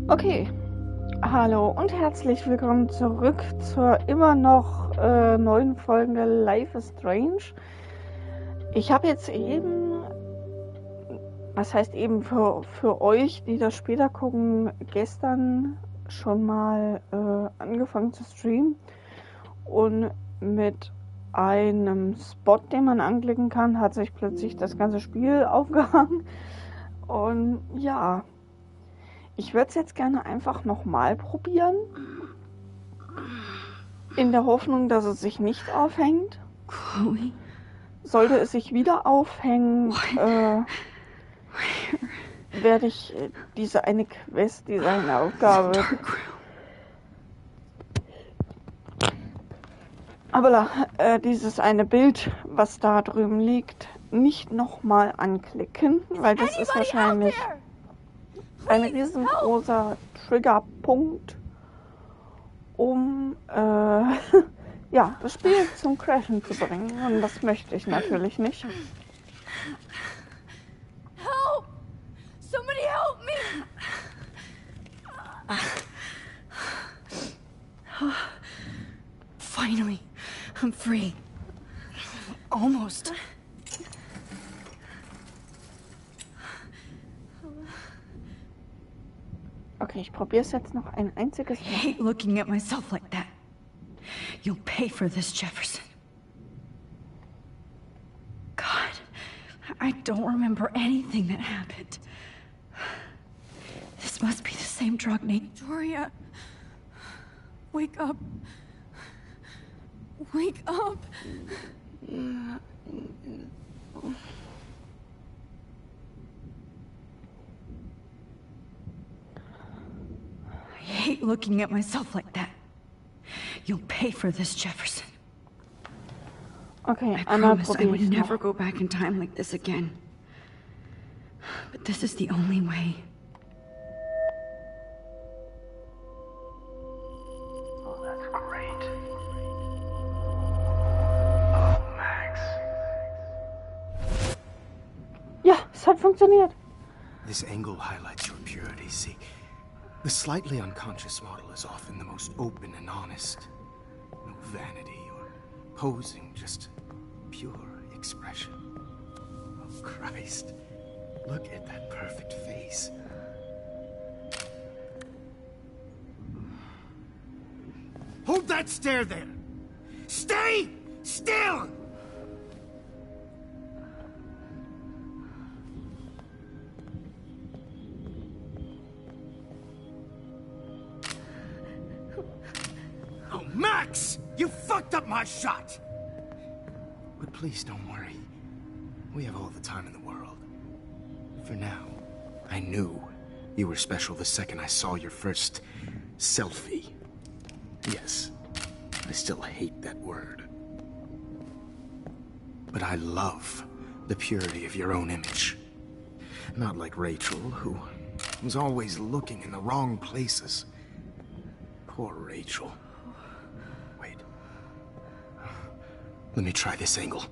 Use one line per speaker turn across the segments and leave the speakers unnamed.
Okay, hallo und herzlich willkommen zurück zur immer noch neuen Folge Life is Strange. Ich habe jetzt eben, was heißt eben für euch, die das später gucken, gestern schon mal angefangen zu streamen und mit einem Spot, den man anklicken kann, hat sich plötzlich das ganze Spiel aufgehangen und ja. Ich würde es jetzt gerne einfach nochmal probieren. In der Hoffnung, dass es sich nicht aufhängt.
Chloe?
Sollte es sich wieder aufhängen, werde ich diese eine Quest, diese eine Aufgabe. Aber dieses eine Bild, was da drüben liegt, nicht nochmal anklicken, weil das ist wahrscheinlich ein riesengroßer Triggerpunkt, um ja, das Spiel zum Crashen zu bringen. Und das möchte ich natürlich nicht.
Help! Somebody help me! Finally, I'm free. Almost.
Okay, ich probiere es jetzt noch ein einziges Mal.
I hate looking at myself like that. You'll pay for this, Jefferson. God, I don't remember anything that happened. This must be the same drug, Victoria. Wake up. Wake up. I hate looking at myself like that. You'll pay for this, Jefferson.
Okay,
I
einmal
promised I
probiere
would
ich
never
noch.
go back in time like this again. But this is the only way.
Oh, that's great. Oh, Max.
Ja, es hat funktioniert.
This angle highlights your purity. See, the slightly unconscious model is often the most open and honest. No vanity or posing, just pure expression. Oh, Christ. Look at that perfect face. Hold that stare there! Stay still! Oh, Max! You fucked up my shot! But please don't worry. We have all the time in the world. For now, I knew you were special the second I saw your first selfie. Yes, I still hate that word. But I love the purity of your own image. Not like Rachel, who was always looking in the wrong places. Poor Rachel. Wait. Let me try this angle.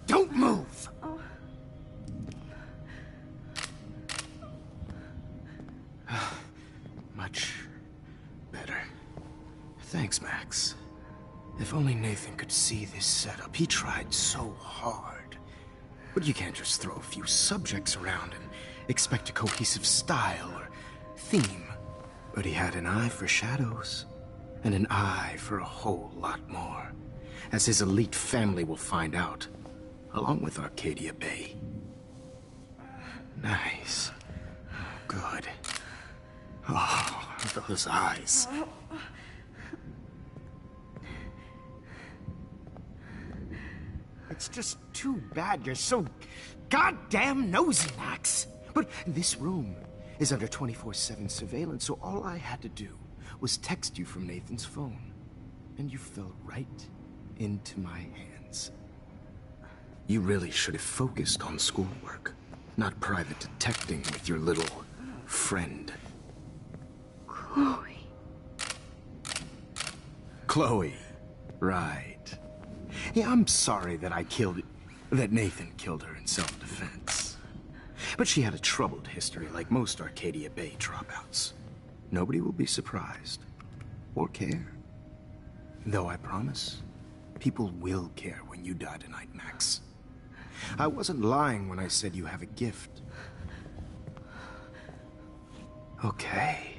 Don't move! Much better. Thanks, Max. If only Nathan could see this setup. He tried so hard. But you can't just throw a few subjects around and expect a cohesive style or theme. But he had an eye for shadows, and an eye for a whole lot more, as his elite family will find out, along with Arcadia Bay. Nice. Good. Oh, those eyes. It's just too bad you're so goddamn nosy, Max. But this room is under 24/7 surveillance, so all I had to do was text you from Nathan's phone. And you fell right into my hands. You really should have focused on schoolwork, not private detecting with your little friend.
Chloe.
Chloe. Right. Yeah, I'm sorry that I killed that Nathan killed her in self-defense. But she had a troubled history like most Arcadia Bay dropouts. Nobody will be surprised or care. Though I promise, people will care when you die tonight, Max. I wasn't lying when I said you have a gift. Okay.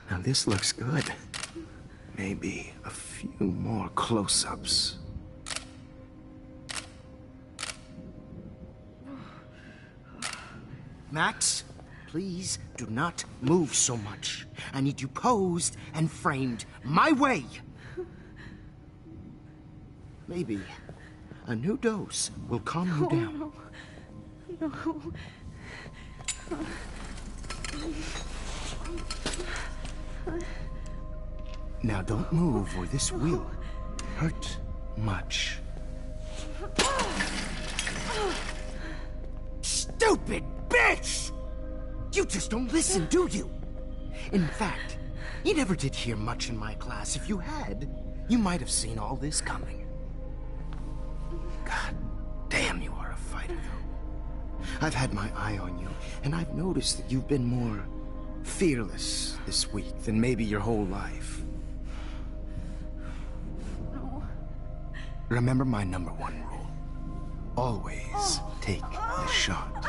Now this looks good. Maybe a few more close-ups. Max, please do not move so much. I need you posed and framed my way. Maybe a new dose will calm you down.
No.
Now don't move or this will hurt much. Stupid bitch! You just don't listen, do you? In fact, you never did hear much in my class. If you had, you might have seen all this coming. God damn, you are a fighter, though. I've had my eye on you, and I've noticed that you've been more fearless this week than maybe your whole life.
No.
Remember my #1 rule. Always take the shot.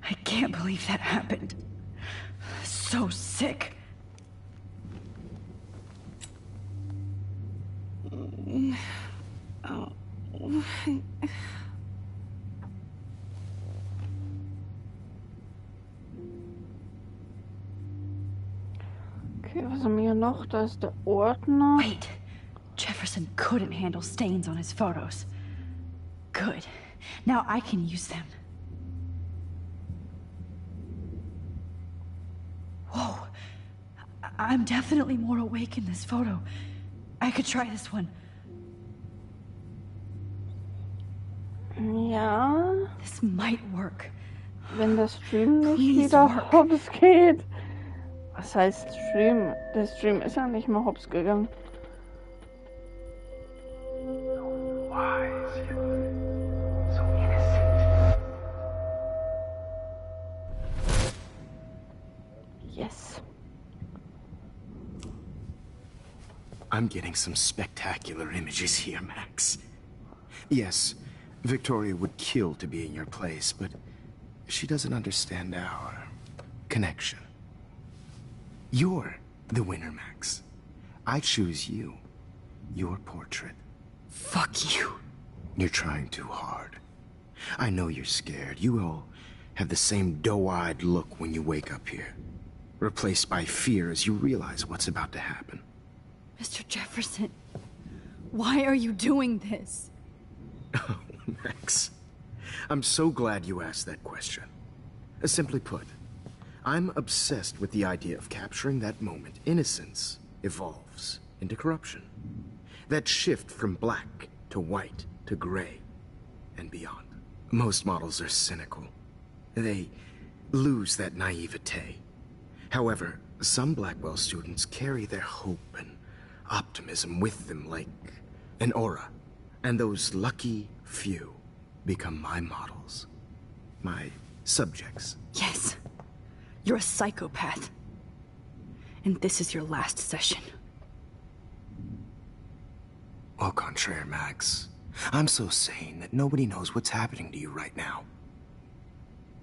I can't believe that happened. So sick.
Okay, was haben wir hier noch? Da ist der Ordner.
Wait. Jefferson couldn't handle stains on his photos. Good. Now I can use them. Whoa. I'm definitely more awake in this photo. I could try this one.
Ja,
This might work.
wenn der Stream nicht
Please
wieder
work.
hops geht. Was heißt Stream? Der Stream ist ja nicht mal hops gegangen.
Wise, so innocent.
Yes.
I'm getting some spectacular images here, Max. Yes, Victoria would kill to be in your place, but she doesn't understand our connection. You're the winner, Max. I choose you. Your portrait.
Fuck you.
You're trying too hard. I know you're scared. You all have the same doe-eyed look when you wake up here, replaced by fear as you realize what's about to happen.
Mr. Jefferson, why are you doing this?
Oh, Max. I'm so glad you asked that question. Simply put, I'm obsessed with the idea of capturing that moment innocence evolves into corruption. That shift from black to white to gray and beyond. Most models are cynical. They lose that naivete. However, some Blackwell students carry their hope and optimism with them like an aura. And those lucky few become my models. My subjects.
Yes. You're a psychopath. And this is your last session.
Au contraire, Max. I'm so sane that nobody knows what's happening to you right now.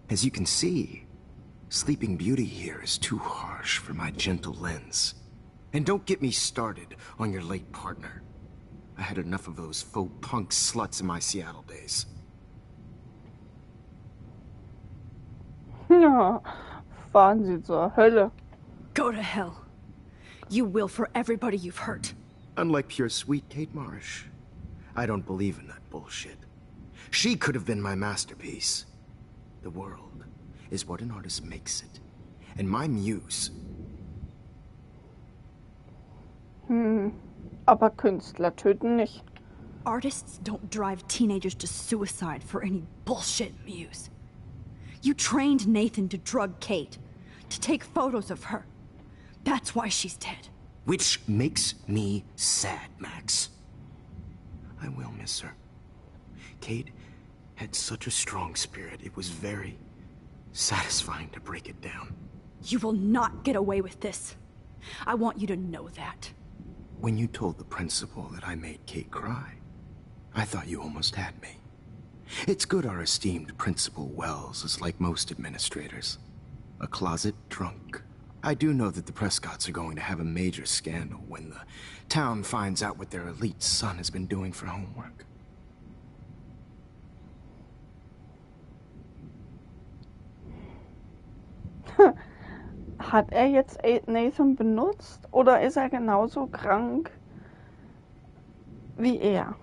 As you can see, Sleeping Beauty here is too harsh for my gentle lens. And don't get me started on your late partner. I had enough of those faux punk sluts in my Seattle days.
Ja, fahren Sie zur Hölle.
Go to hell. You will for everybody you've hurt.
Unlike pure sweet Kate Marsh, I don't believe in that bullshit. She could have been my masterpiece. The world is what an artist makes it. And my muse...
Aber Künstler töten nicht.
Artists don't drive teenagers to suicide for any bullshit muse. You trained Nathan to drug Kate, to take photos of her. That's why she's dead.
Which makes me sad, Max. I will miss her. Kate had such a strong spirit, it was very satisfying to break it down.
You will not get away with this. I want you to know that.
When you told the principal that I made Kate cry, I thought you almost had me. It's good our esteemed Principal Wells is like most administrators. A closet drunk. I do know that the Prescotts are going to have a major scandal when the town finds out what their elite son has been doing for homework.
Hat er jetzt Nathan benutzt oder ist er genauso krank wie er?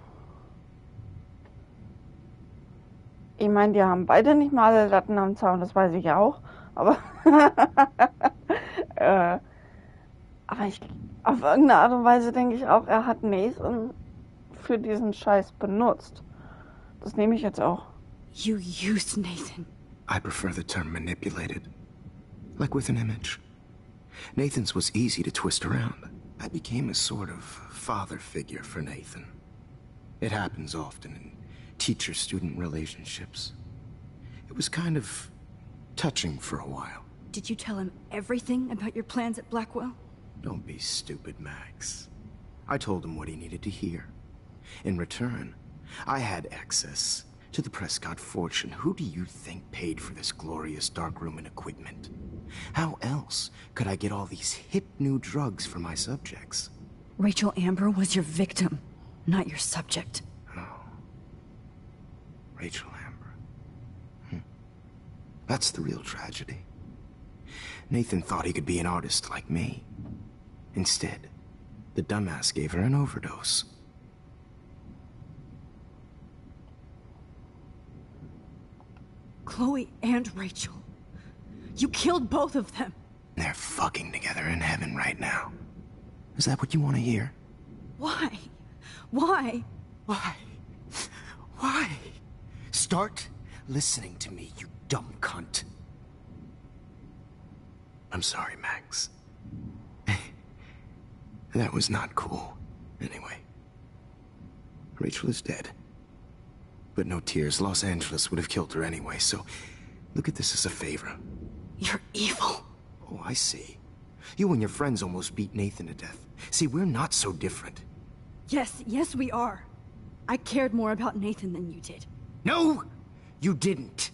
Ich meine, die haben beide nicht mal alle Latten am Zaun, das weiß ich auch. Aber, aber auf irgendeine Art und Weise denke ich auch, er hat Nathan für diesen Scheiß benutzt. Das nehme ich jetzt auch.
You used Nathan.
I prefer the term manipulated. Like with an image. Nathan's was easy to twist around. I became a sort of father figure for Nathan. It happens often in teacher-student relationships. It was kind of touching for a while.
Did you tell him everything about your plans at Blackwell?
Don't be stupid, Max. I told him what he needed to hear. In return, I had access to the Prescott fortune. Who do you think paid for this glorious darkroom and equipment? How else could I get all these hip new drugs for my subjects?
Rachel Amber was your victim, not your subject.
Oh. Rachel Amber. That's the real tragedy. Nathan thought he could be an artist like me. Instead, the dumbass gave her an overdose.
Chloe and Rachel. You killed both of them.
They're fucking together in heaven right now. Is that what you want to hear?
Why? Why?
Why? Why? Start listening to me, you dumb cunt. I'm sorry, Max. That was not cool. Anyway. Rachel is dead. But no tears. Los Angeles would have killed her anyway, so look at this as a favor.
You're evil.
Oh, I see. You and your friends almost beat Nathan to death. See, we're not so different.
Yes, we are. I cared more about Nathan than you did.
No, you didn't.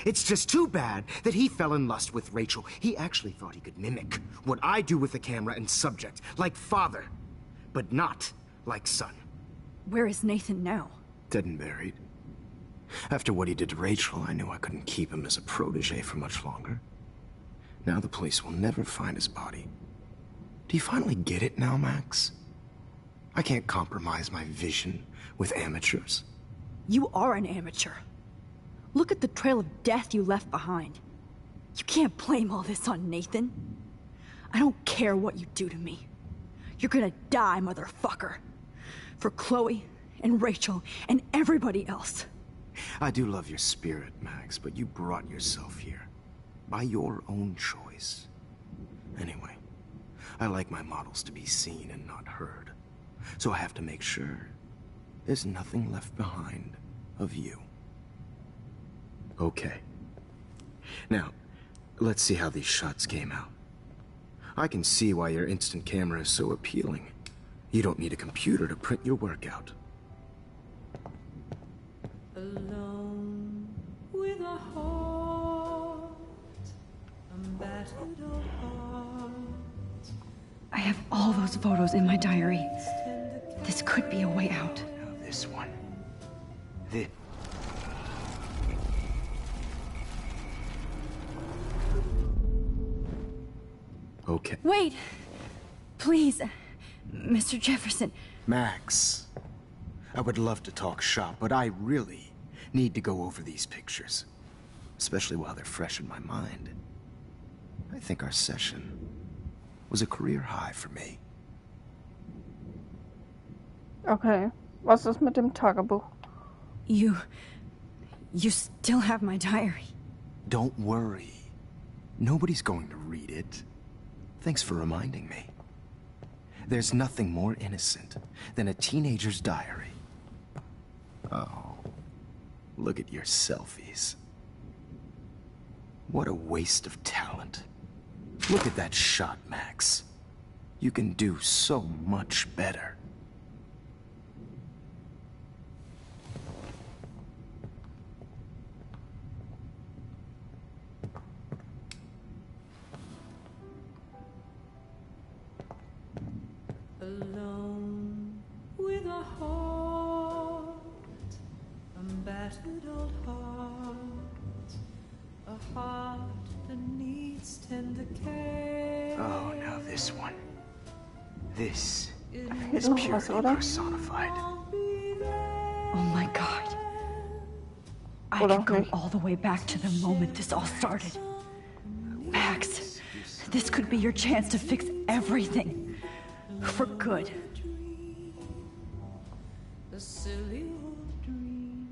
It's just too bad that he fell in lust with Rachel. He actually thought he could mimic what I do with the camera and subject, like father, but not like son.
Where is Nathan now?
Dead and buried. After what he did to Rachel, I knew I couldn't keep him as a protege for much longer. Now the police will never find his body. Do you finally get it now, Max? I can't compromise my vision with amateurs.
You are an amateur. Look at the trail of death you left behind. You can't blame all this on Nathan. I don't care what you do to me. You're gonna die, motherfucker. For Chloe and Rachel and everybody else.
I do love your spirit, Max, but you brought yourself here. By your own choice. Anyway, I like my models to be seen and not heard. So I have to make sure there's nothing left behind of you. Okay. Now, let's see how these shots came out. I can see why your instant camera is so appealing. You don't need a computer to print your work out.
Alone with a heart, a battered heart.
I have all those photos in my diary. This could be a way out.
Now this one. This. Okay.
Wait! Please, Mr. Jefferson.
Max, I would love to talk shop, but I really need to go over these pictures. especially while they're fresh in my mind. I think our session was a career high for me.
Okay, was ist mit dem Tagebuch?
You still have my diary.
Don't worry. Nobody's going to read it. Thanks for reminding me. There's nothing more innocent than a teenager's diary. Oh, look at your selfies. What a waste of talent. Look at that shot, Max. You can do so much better.
Alone with a heart, a battered old heart, a heart that needs tender care.
Oh, now this one. This
Fehlt
is
noch was,
purely
oder?
personified.
Oh my god. I
Oder
could go
nicht.
all the way back to the moment this all started. Max, this could be your chance to fix everything. For good.
A silly old dream.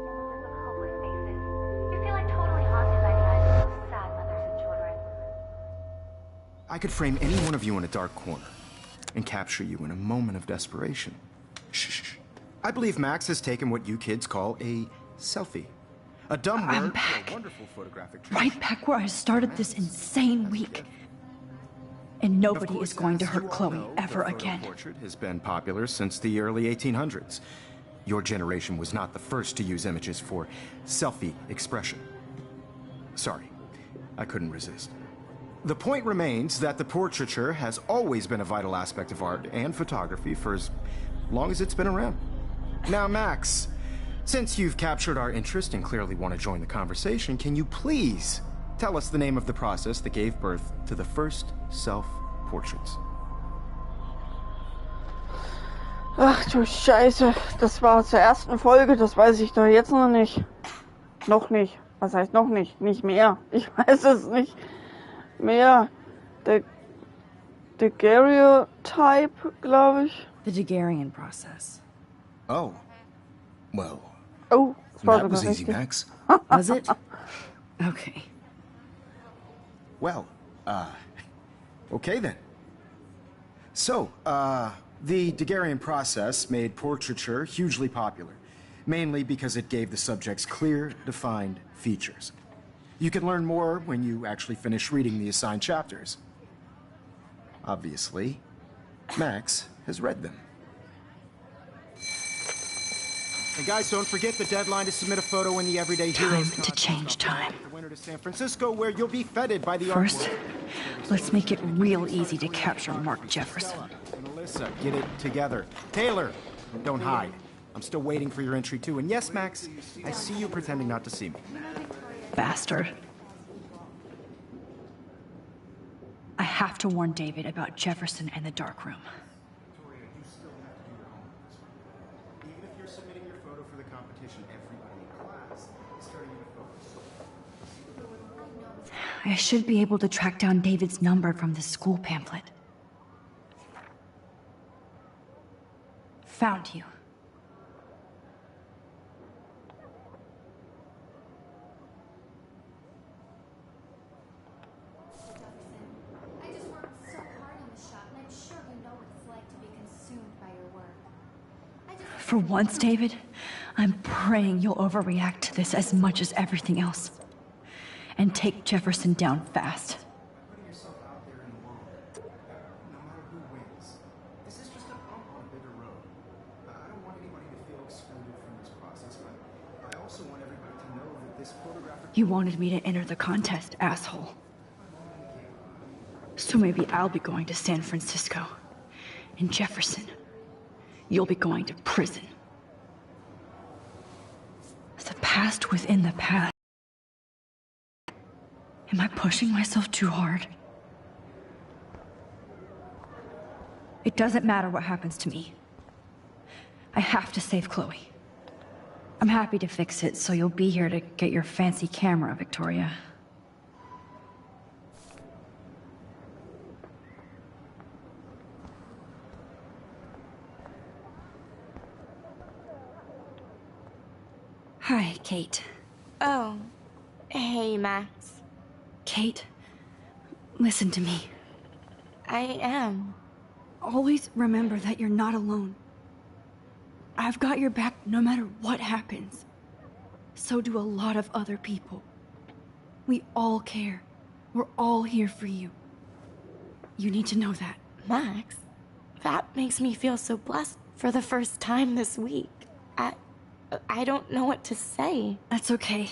Hopeless faces. You feel like totally haunted by the eyes of those sad mothers and children.
I could frame any one of you in a dark corner and capture you in a moment of desperation. Shh. I believe Max has taken what you kids call a selfie. A dumb
I'm
word
back.
for a wonderful photographic
Right back where I started this insane week. And nobody is going to hurt Chloe ever again.
Portrait has been popular since the early 1800s. Your generation was not the first to use images for selfie expression. Sorry, I couldn't resist. The point remains that the portraiture has always been a vital aspect of art and photography for as long as it's been around. Now, Max, since you've captured our interest and clearly want to join the conversation, can you please tell us the name of the process that gave birth to the first self-portraits?
Ach du Scheiße, das war zur ersten Folge, das weiß ich doch jetzt noch nicht. Noch nicht. Was heißt noch nicht? Nicht mehr. Ich weiß es nicht mehr. Der Daguerreotype, glaube ich.
The Daguerrean process.
Oh, well,
Oh, das war
that was
sogar
easy,
richtig.
Max.
Was it? Okay.
Well, okay then. So, the Daguerrean process made portraiture hugely popular, mainly because it gave the subjects clear, defined features. You can learn more when you actually finish reading the assigned chapters. Obviously, Max has read them. And guys, don't forget the deadline to submit a photo in the Everyday Heroes
Time to change time.
The winter to San Francisco, where you'll be feted by the
First,
artwork.
let's make it real easy to capture Mark Jefferson.
And Alyssa, get it together. Taylor, don't hide. I'm still waiting for your entry too. And yes, Max, I see you pretending not to see me.
Bastard. I have to warn David about Jefferson and the Darkroom.
Even if you're submitting your photo for the competition, everybody in class is starting your photos.
I should be able to track down David's number from the school pamphlet. Found you.
I just worked so hard on the shop, and I'm sure you know what it's like to be consumed by your work.
For once, David, I'm praying you'll overreact to this as much as everything else. And take Jefferson down fast.
Putting yourself out there in the world, no matter who wins, this is just a bump on a bigger road. I don't want anybody to feel excluded from this process, but I also want everybody to know that this photographic...
You wanted me to enter the contest, asshole. So maybe I'll be going to San Francisco. And Jefferson, you'll be going to prison. The past within the past. Am I pushing myself too hard? It doesn't matter what happens to me. I have to save Chloe. I'm happy to fix it, so you'll be here to get your fancy camera, Victoria. Hi, Kate.
Oh, hey, Max.
Kate, listen to me.
I am.
Always remember that you're not alone. I've got your back no matter what happens. So do a lot of other people. We all care. We're all here for you. You need to know that.
Max, that makes me feel so blessed for the first time this week. I don't know what to say.
That's okay.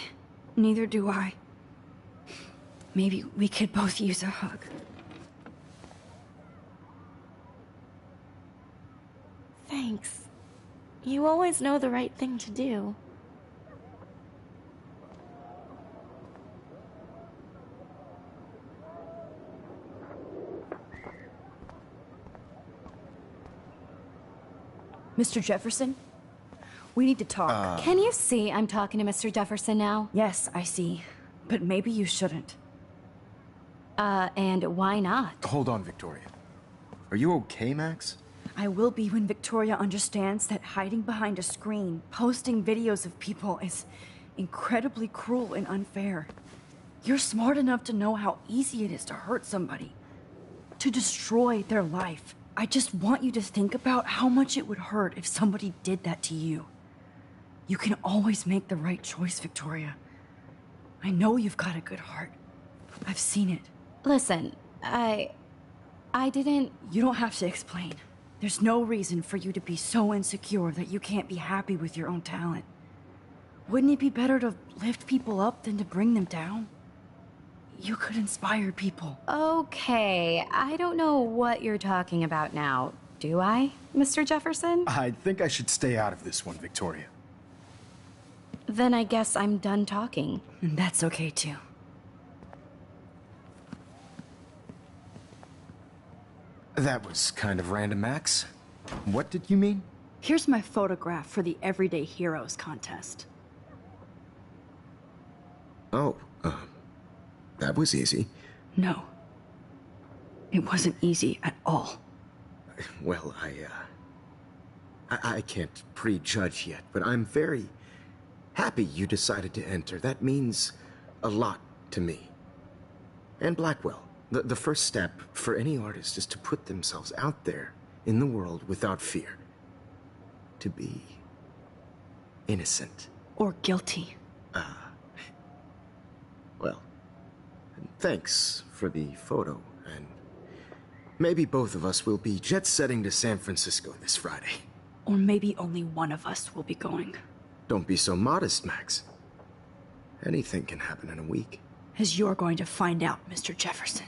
Neither do I. Maybe we could both use a hug.
Thanks. You always know the right thing to do.
Mr. Jefferson? We need to talk.
Can you see I'm talking to Mr. Jefferson now?
Yes, I see. But maybe you shouldn't.
And why not?
Hold on, Victoria. Are you okay, Max?
I will be when Victoria understands that hiding behind a screen, posting videos of people is incredibly cruel and unfair. You're smart enough to know how easy it is to hurt somebody, to destroy their life. I just want you to think about how much it would hurt if somebody did that to you. You can always make the right choice, Victoria. I know you've got a good heart. I've seen it.
Listen, I didn't...
You don't have to explain. There's no reason for you to be so insecure that you can't be happy with your own talent. Wouldn't it be better to lift people up than to bring them down? You could inspire people.
Okay, I don't know what you're talking about now, do I, Mr. Jefferson?
I think I should stay out of this one, Victoria.
Then I guess I'm done talking.
And that's okay too.
That was kind of random, Max. What did you mean?
Here's my photograph for the Everyday Heroes contest.
Oh, that was easy.
No. It wasn't easy at all.
Well, I can't prejudge yet, but I'm very happy you decided to enter. That means a lot to me. And Blackwell. The first step for any artist is to put themselves out there in the world without fear. To be innocent.
Or guilty.
Well, thanks for the photo, and maybe both of us will be jet-setting to San Francisco this Friday.
Or maybe only one of us will be going.
Don't be so modest, Max. Anything can happen in a week.
As you're going to find out, Mr. Jefferson.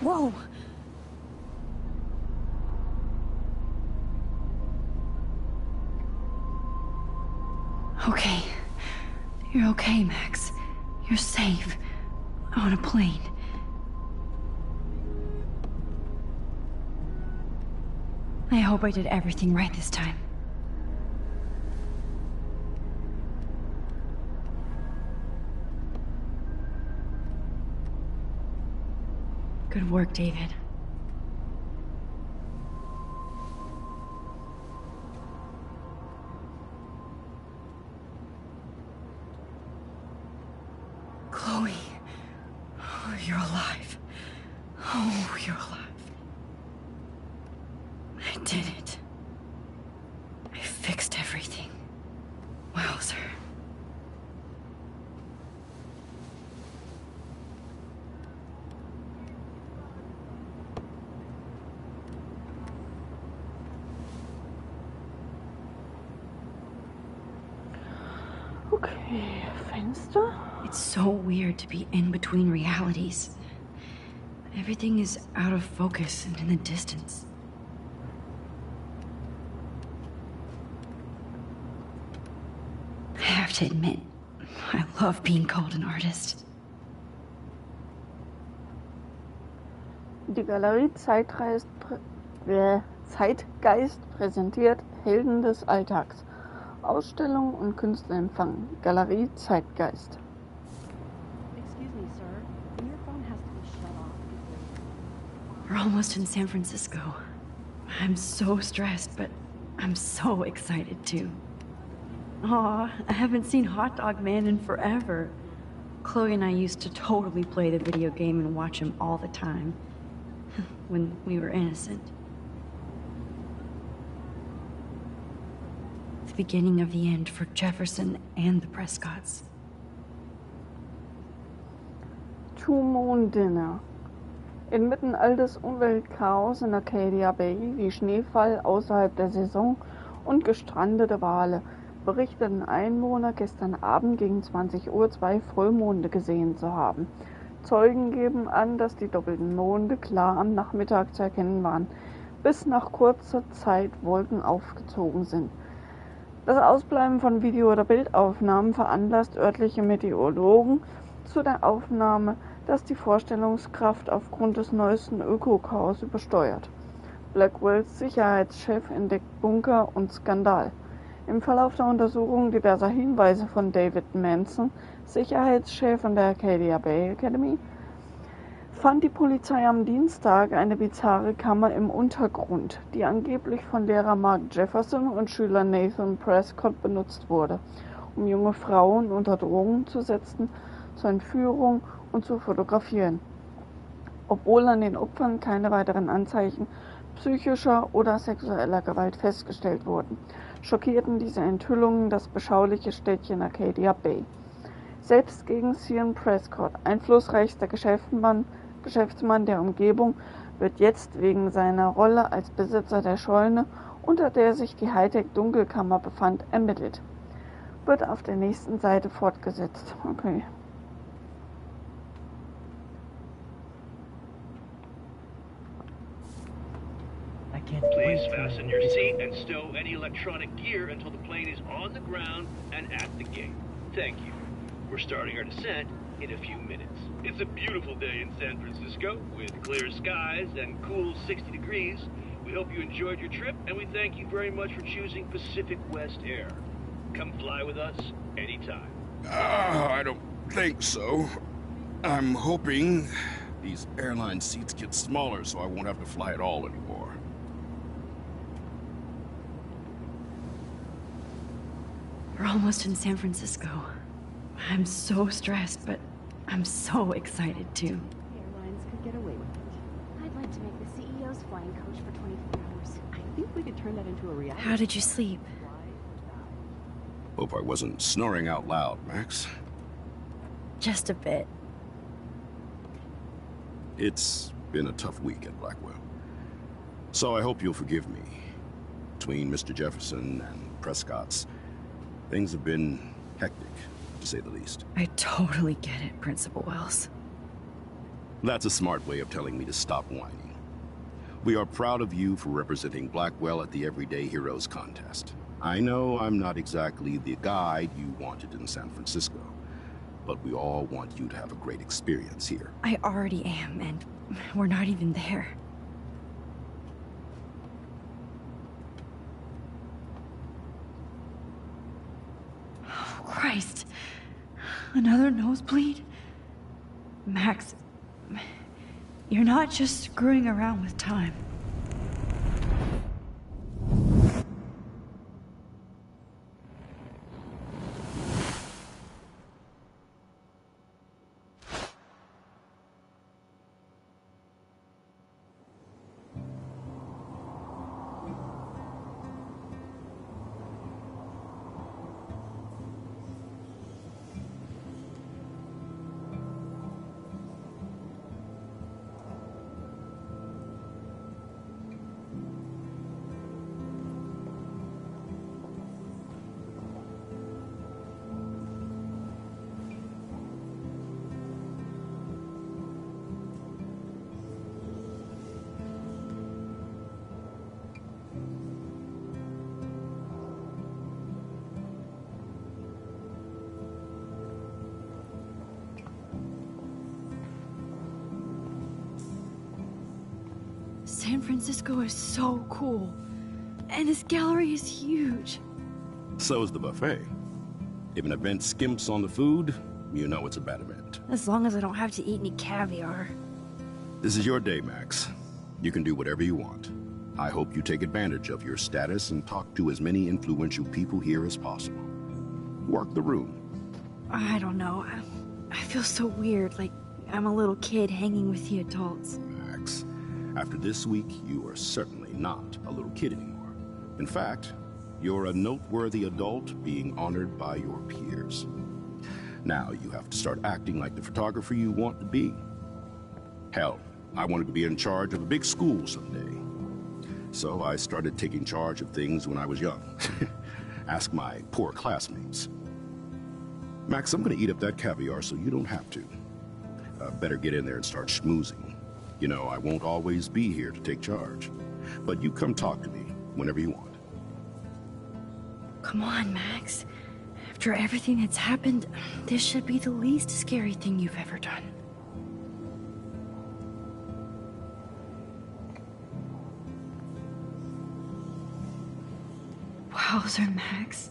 Whoa! Okay. You're okay, Max. You're safe. on a plane. I hope I did everything right this time. Good work, David. Chloe. Oh, you're alive. Oh, you're alive. I did it. I fixed everything. Wowzer.
Okay, Fenster.
It's so weird to be in between realities. Everything is out of focus and in the distance. I have to admit, I love being called an artist.
Die Galerie Zeitgeist präsentiert Helden des Alltags. Ausstellung und Künstlerempfang. Galerie Zeitgeist.
Excuse me, sir. Your phone has to be shut off.
We're almost in San Francisco. I'm so stressed, but I'm so excited too. Aw, I haven't seen Hot Dog Man in forever. Chloe and I used to totally play the video game and watch him all the time. When we were innocent. The beginning of the end for Jefferson and the Prescotts.
Two Moon Dinner. Inmitten all des Umweltchaos in Arcadia Bay, wie Schneefall außerhalb der Saison und gestrandete Wale, berichteten Einwohner gestern Abend gegen 20 Uhr 2 Vollmonde gesehen zu haben. Zeugen geben an, dass die doppelten Monde klar am Nachmittag zu erkennen waren, bis nach kurzer Zeit Wolken aufgezogen sind. Das Ausbleiben von Video- oder Bildaufnahmen veranlasst örtliche Meteorologen zu der Aufnahme, dass die Vorstellungskraft aufgrund des neuesten Öko-Chaos übersteuert. Blackwells Sicherheitschef entdeckt Bunker und Skandal. Im Verlauf der Untersuchung diverser Hinweise von David Manson, Sicherheitschef an der Arcadia Bay Academy, fand die Polizei am Dienstag eine bizarre Kammer im Untergrund, die angeblich von Lehrer Mark Jefferson und Schüler Nathan Prescott benutzt wurde, um junge Frauen unter Drogen zu setzen, zur Entführung und zu fotografieren. Obwohl an den Opfern keine weiteren Anzeichen psychischer oder sexueller Gewalt festgestellt wurden, schockierten diese Enthüllungen das beschauliche Städtchen Arcadia Bay. Selbst gegen Sean Prescott, einflussreichster Geschäftsmann der Umgebung, wird jetzt wegen seiner Rolle als Besitzer der Scheune, unter der sich die Hightech-Dunkelkammer befand, ermittelt. Wird auf der nächsten Seite fortgesetzt. Okay.
Please fasten your seat and stow any electronic gear until the plane is on the ground and at the gate. Thank you. We're starting our descent in a few minutes. It's a beautiful day in San Francisco with clear skies and cool 60 degrees. We hope you enjoyed your trip and we thank you very much for choosing Pacific West Air. Come fly with us anytime.
I don't think so. I'm hoping these airline seats get smaller so I won't have to fly at all anymore.
We're almost in San Francisco. I'm so stressed, but I'm so excited too.
Airlines could get away with it.
I'd like to make the CEO's flying coach for 24 hours.
I think we could turn that into a reality.
How did you sleep?
Hope I wasn't snoring out loud, Max.
Just a bit.
It's been a tough week at Blackwell. So I hope you'll forgive me. Between Mr. Jefferson and Prescott's, things have been hectic, to say the least.
I totally get it, Principal Wells.
That's a smart way of telling me to stop whining. We are proud of you for representing Blackwell at the Everyday Heroes contest. I know I'm not exactly the guide you wanted in San Francisco,
but we all want you to have a great experience here.
I already am, and we're not even there. Oh, Christ. Another nosebleed? Max, you're not just screwing around with time. San Francisco is so cool. And this gallery is huge.
So is the buffet. If an event skimps on the food, you know it's a bad event.
As long as I don't have to eat any caviar.
This is your day, Max. You can do whatever you want. I hope you take advantage of your status and talk to as many influential people here as possible. Work the room.
I don't know. I feel so weird, like I'm a little kid hanging with the adults.
Max, after this week, you are certainly not a little kid anymore. In fact, you're a noteworthy adult being honored by your peers. Now you have to start acting like the photographer you want to be. Hell, I wanted to be in charge of a big school someday. So I started taking charge of things when I was young. Ask my poor classmates. Max, I'm gonna eat up that caviar so you don't have to. Better get in there and start schmoozing. You know, I won't always be here to take charge. But you come talk to me whenever you want.
Come on, Max. After everything that's happened, this should be the least scary thing you've ever done. Wowzer, Max.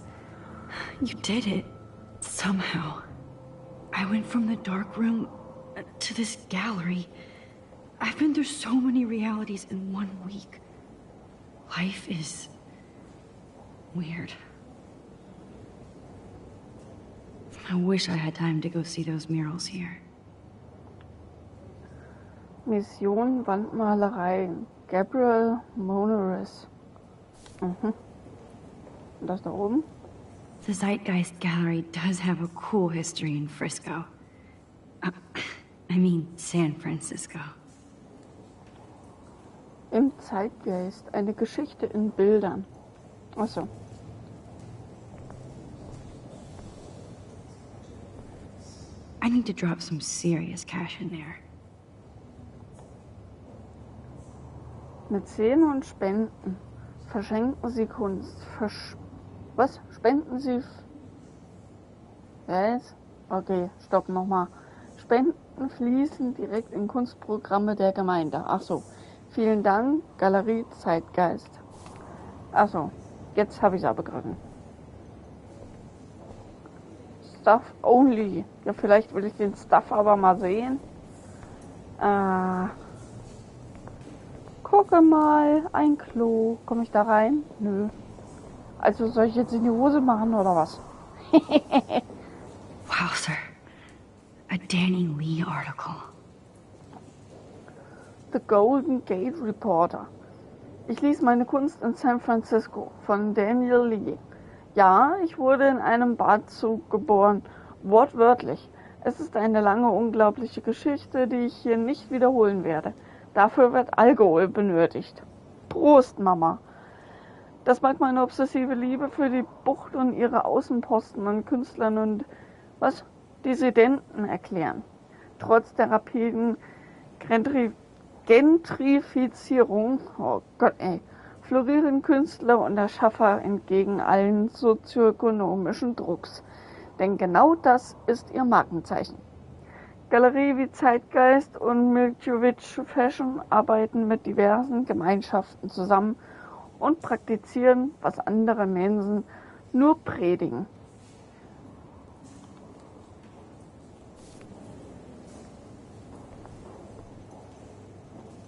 You did it. Somehow. I went from the darkroom to this gallery. I've been through so many realities in 1 week. Life is weird. I wish I had time to go see those murals here.
Mission Wandmalerei. Gabriel Monaris. Mhm. Und das da oben?
The Zeitgeist Gallery does have a cool history in Frisco. I mean, San Francisco.
Im Zeitgeist. Eine Geschichte in Bildern. Achso.
I need to drop some serious cash in there.
Mäzen und Spenden. Verschenken Sie Kunst. Was? Spenden Sie... Was? Okay, stopp nochmal. Spenden fließen direkt in Kunstprogramme der Gemeinde. Ach so. Vielen Dank, Galerie Zeitgeist. Ach so. Jetzt habe ich es aber begriffen. Stuff only. Ja, vielleicht will ich den Stuff aber mal sehen. Gucke mal, ein Klo. Komme ich da rein? Nö. Also soll ich jetzt in die Hose machen oder was?
Wow, sir. A Danny Lee article.
The Golden Gate Reporter. Ich ließ meine Kunst in San Francisco von Daniel Lee. Ja, ich wurde in einem Badeanzug geboren. Wortwörtlich. Es ist eine lange, unglaubliche Geschichte, die ich hier nicht wiederholen werde. Dafür wird Alkohol benötigt. Prost, Mama. Das mag meine obsessive Liebe für die Bucht und ihre Außenposten an Künstlern und, Dissidenten erklären. Trotz der rapiden Gentrifizierung, oh Gott ey, florieren Künstler und Erschaffer entgegen allen sozioökonomischen Drucks. Denn genau das ist ihr Markenzeichen. Galerie wie Zeitgeist und Milchowitsch Fashion arbeiten mit diversen Gemeinschaften zusammen und praktizieren, was andere Menschen nur predigen.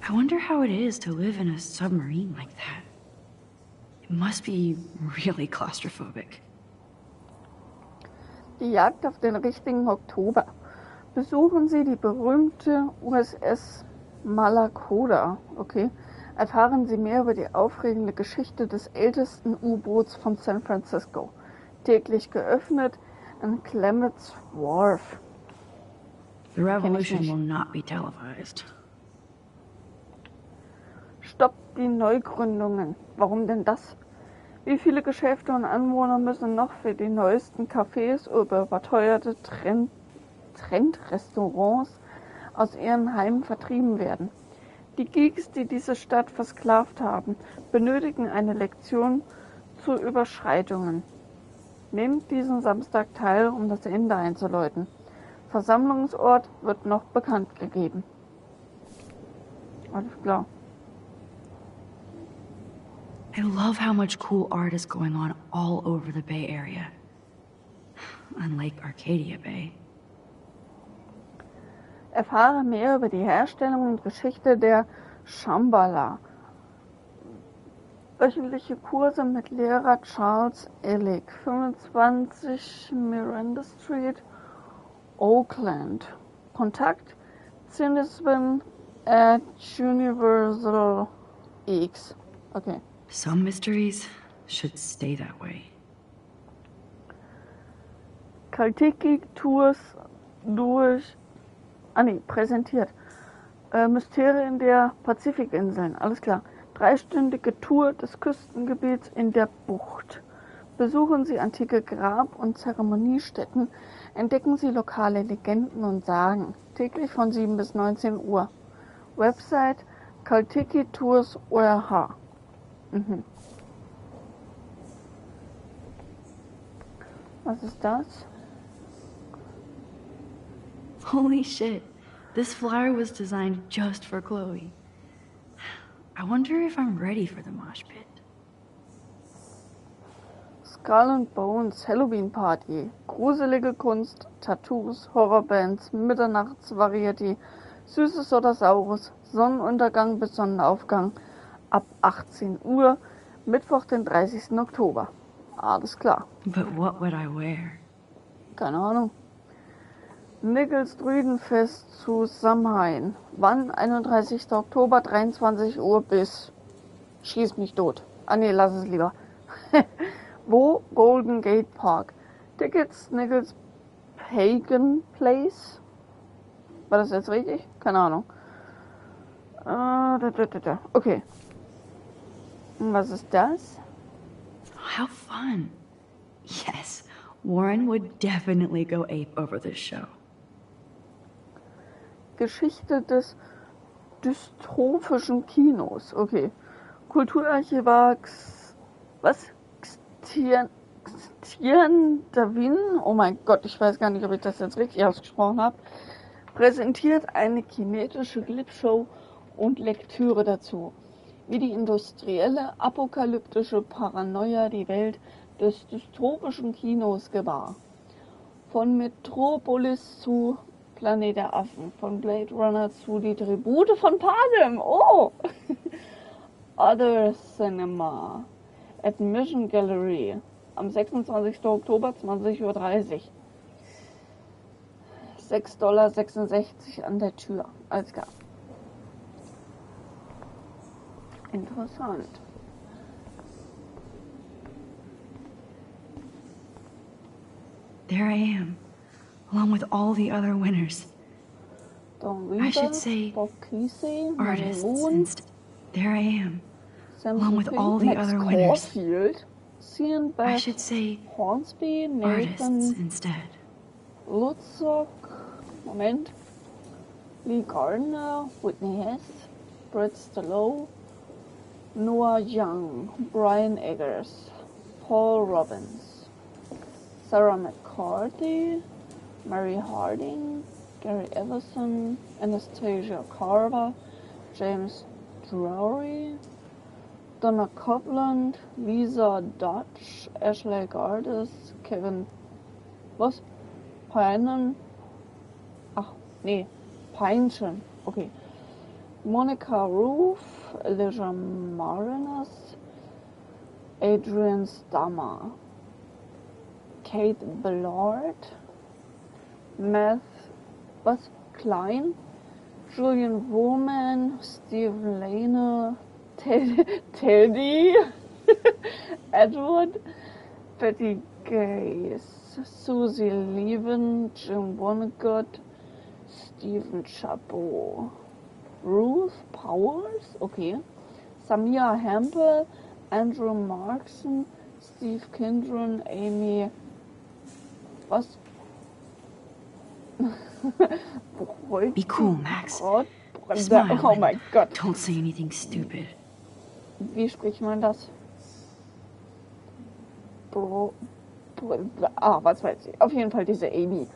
I wonder how it is to live in a submarine like that. It must be really claustrophobic.
Die Jagd auf den richtigen Oktober. Besuchen Sie die berühmte USS Malakoda. Okay. Erfahren Sie mehr über die aufregende Geschichte des ältesten U-Boots von San Francisco. Täglich geöffnet in Clements Wharf.
The revolution will not be televised.
Stoppt die Neugründungen. Warum denn das? Wie viele Geschäfte und Anwohner müssen noch für die neuesten Cafés oder überteuerte Trendrestaurants aus ihren Heimen vertrieben werden? Die Geeks, die diese Stadt versklavt haben, benötigen eine Lektion zu Überschreitungen. Nehmt diesen Samstag teil, um das Ende einzuläuten. Versammlungsort wird noch bekannt gegeben. Alles klar.
I love how much cool art is going on all over the Bay Area. Unlike Arcadia Bay.
Erfahre mehr über die Herstellung und Geschichte der Shambhala. Wöchentliche Kurse mit Lehrer Charles Ellick, 25 Miranda Street, Oakland. Kontakt Cinesman@Universal X. Okay.
Some mysteries should stay that way.
Kaltiki Tours durch... präsentiert. Mysterien der Pazifikinseln. Alles klar. 3-stündige Tour des Küstengebiets in der Bucht. Besuchen Sie antike Grab- und Zeremoniestätten. Entdecken Sie lokale Legenden und Sagen. Täglich von 7 bis 19 Uhr. Website Kaltiki Tours ORH. Was ist das?
Holy shit. This flyer was designed just for Chloe. I wonder if I'm ready for the mosh pit.
Skull and Bones, Halloween Party, gruselige Kunst, Tattoos, Horrorbands, Mitternachtsvarieté, Süßes oder Saures, Sonnenuntergang bis Sonnenaufgang ab 18 Uhr, Mittwoch, den 30. Oktober. Alles klar.
But what would I wear?
Keine Ahnung. Nichols Druidenfest zu Samhain. Wann? 31. Oktober, 23 Uhr bis... Schieß mich tot. Lass es lieber. Wo? Golden Gate Park. Tickets, Nichols Pagan Place. War das jetzt richtig? Keine Ahnung. Okay. Und was ist das?
How fun. Yes, Warren would definitely go ape over this show.
Geschichte des dystrophischen Kinos. Okay. Kulturarchivar Xtian Davin, oh mein Gott, ich weiß gar nicht, ob ich das jetzt richtig ausgesprochen habe, präsentiert eine kinetische Clipshow und Lektüre dazu, wie die industrielle, apokalyptische Paranoia die Welt des dystopischen Kinos gebar. Von Metropolis zu Planet der Affen, von Blade Runner zu die Tribute von Panem, oh! Other Cinema, Admission Gallery, am 26. Oktober, 20:30 Uhr. $6,66 an der Tür. Alles klar. Interessant.
There I am, along with all the other winners. I should say artists instead. There I am, along with all the other winners. I should say
Hornsby,
artists
Nathan,
instead.
Lutzok, Moment, Lee Gardner, Whitney Hess, Brett Stallone, Noah Young, Brian Eggers, Paul Robbins, Sarah McCarthy, Mary Harding, Gary Everson, Anastasia Carver, James Drury, Donna Copeland, Lisa Dodge, Ashley Gardis, Kevin Pinon, Pynchon, okay, Monica Roof, Elijah Marinas, Adrian Stammer, Kate Ballard, Klein, Julian Woolman, Stephen Lane, Teddy, Edward, Betty Gaze, Susie Leven, Jim Vonnegut, Stephen Chabot, Ruth Powers, okay, Samia Hempel, Andrew Markson, Steve Kindron, Amy,
Be cool, Max.
Smile.
Oh
my God.
Don't say anything stupid.
Wie spricht man das? Was weiß ich. Auf jeden Fall diese Amy.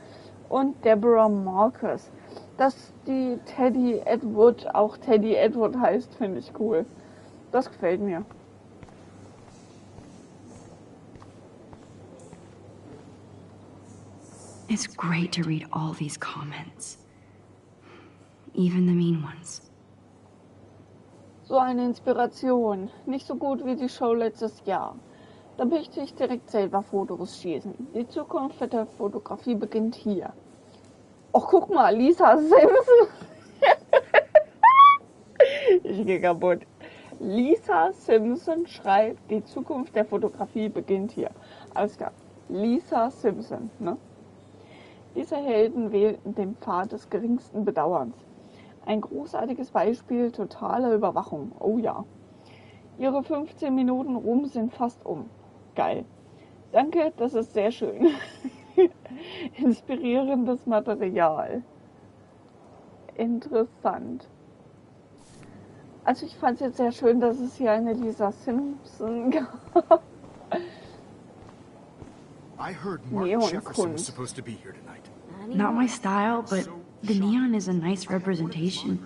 Und Deborah Marcus. Dass die Teddy Edward auch Teddy Edward heißt, finde ich cool. Das gefällt mir.
It's great to read all these comments. Even the mean ones.
So eine Inspiration. Nicht so gut wie die Show letztes Jahr. Da möchte ich direkt selber Fotos schießen. Die Zukunft der Fotografie beginnt hier. Och, guck mal, Lisa Simpson. Ich gehe kaputt. Lisa Simpson schreibt, die Zukunft der Fotografie beginnt hier. Alles klar. Lisa Simpson, ne? Diese Helden wählten den Pfad des geringsten Bedauerns. Ein großartiges Beispiel totaler Überwachung. Oh ja. Ihre 15 Minuten Ruhm sind fast um. Geil. Danke, das ist sehr schön. Inspirierendes Material. Interessant. Also ich fand es jetzt sehr schön, dass es hier eine Lisa Simpson gab.
I heard Mark Jefferson was supposed to be here tonight.
Not my style, but the neon is a nice representation.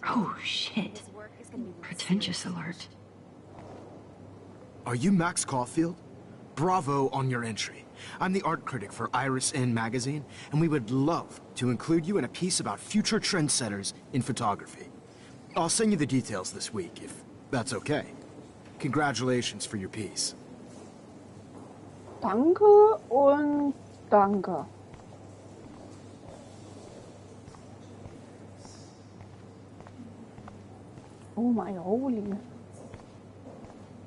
Oh, shit. Pretentious alert.
Are you Max Caulfield? Bravo on your entry. I'm the art critic for Iris N magazine, and we would love to include you in a piece about future trendsetters in photography. I'll send you the details this week, if that's okay. Congratulations for your piece.
Danke und danke. Oh my holy.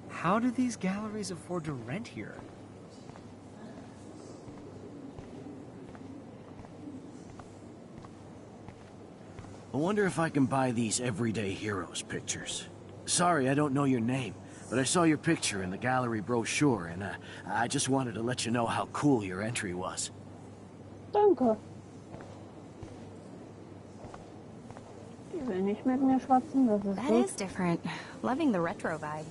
How do these galleries afford to rent here?
I wonder if I can buy these everyday heroes pictures. Sorry, I don't know your name, but I saw your picture in the gallery brochure, and I just wanted to let you know how cool your entry was.
Danke. Die will nicht mit mir schwatzen, das ist
That
gut.
is different. Loving the retro vibe.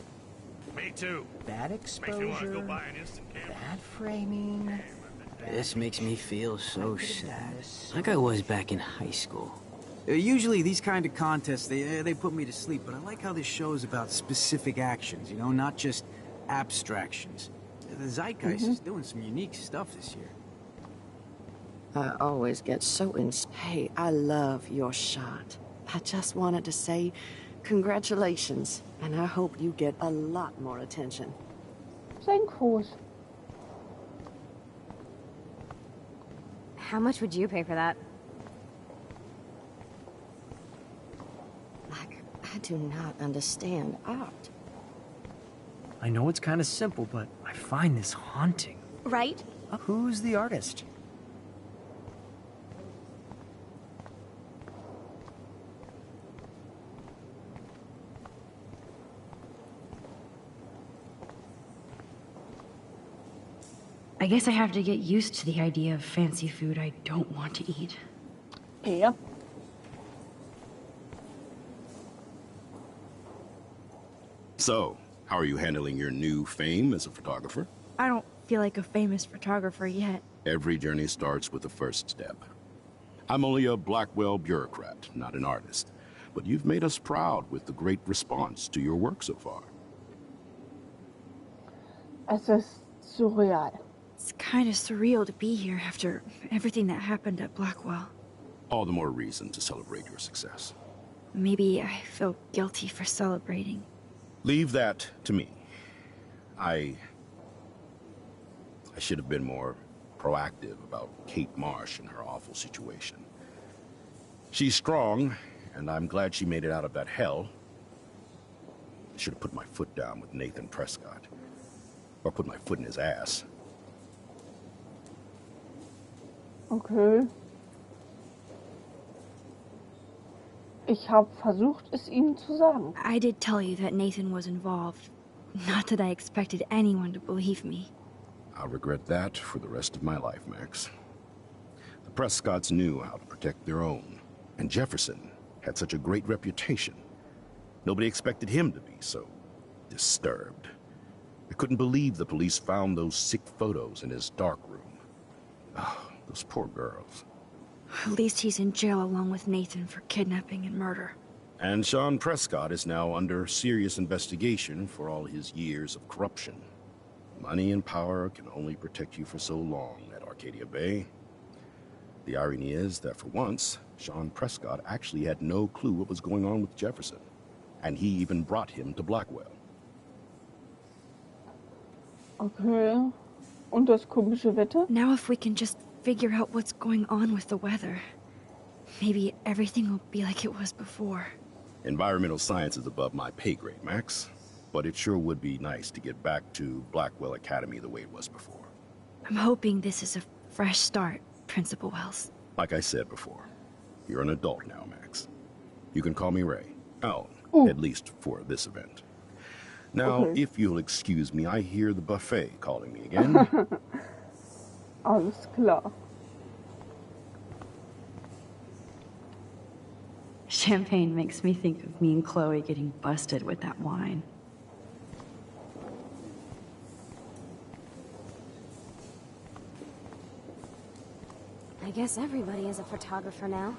Me too.
Bad
Makes me want to go
exposure,
buy an instant camera.
bad framing.
This makes me feel so sad. Like I was back in high school. Usually these kind of contests, they put me to sleep, but I like how this show is about specific actions, you know, not just abstractions. The Zeitgeist is doing some unique stuff this year.
I always get so Hey, I love your shot. I just wanted to say congratulations, and I hope you get a lot more attention.
Sein Gruß.
How much would you pay for that?
Like, I do not understand art.
I know it's kind of simple, but I find this haunting.
Right?
Who's the artist?
I guess I have to get used to the idea of fancy food I don't want to eat.
Yep.
So, how are you handling your new fame as a photographer?
I don't feel like a famous photographer yet.
Every journey starts with the first step. I'm only a Blackwell bureaucrat, not an artist. But you've made us proud with the great response to your work so far.
Es ist surreal.
It's kind of surreal to be here after everything that happened at Blackwell.
All the more reason to celebrate your success.
Maybe I feel guilty for celebrating.
Leave that to me. I should have been more proactive about Kate Marsh and her awful situation. She's strong, and I'm glad she made it out of that hell. I should have put my foot down with Nathan Prescott. Or put my foot in his ass.
Okay. Ich habe versucht, es Ihnen zu sagen.
I did tell you that Nathan was involved. Not that I expected anyone to believe me.
I'll regret that for the rest of my life, Max. The Prescotts knew how to protect their own. And Jefferson had such a great reputation. Nobody expected him to be so disturbed. I couldn't believe the police found those sick photos in his darkroom. Oh, those poor girls.
At least he's in jail along with Nathan for kidnapping and murder.
And Sean Prescott is now under serious investigation for all his years of corruption. Money and power can only protect you for so long at Arcadia Bay. The irony is that for once, Sean Prescott actually had no clue what was going on with Jefferson. And he even brought him to Blackwell.
Okay. Und das komische Wetter?
Now if we can just figure out what's going on with the weather, maybe everything will be like it was before.
Environmental science is above my pay grade, Max. But it sure would be nice to get back to Blackwell Academy the way it was before.
I'm hoping this is a fresh start, Principal Wells.
Like I said before, you're an adult now, Max. You can call me Ray. Oh, at least for this event. Now, if you'll excuse me, I hear the buffet calling me again.
Alles klar.
Champagne makes me think of me and Chloe getting busted with that wine.
I guess everybody is a photographer now.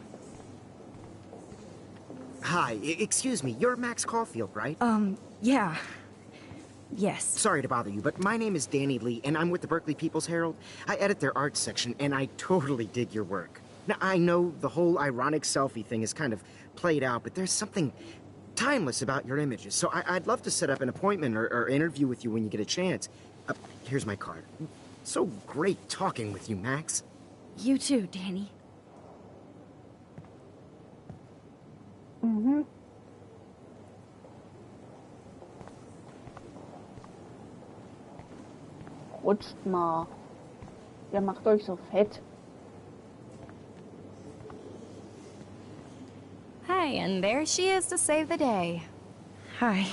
Hi, excuse me, you're Max Caulfield, right?
Yeah. Yes.
Sorry to bother you, but my name is Danny Lee, and I'm with the Berkeley People's Herald. I edit their arts section, and I totally dig your work. Now, I know the whole ironic selfie thing is kind of played out, but there's something timeless about your images, so I'd love to set up an appointment or interview with you when you get a chance. Here's my card. So great talking with you, Max.
You too, Danny.
Mhm. Rutscht mal. Ihr macht euch so fett.
Hi, and there she is to save the day.
Hi.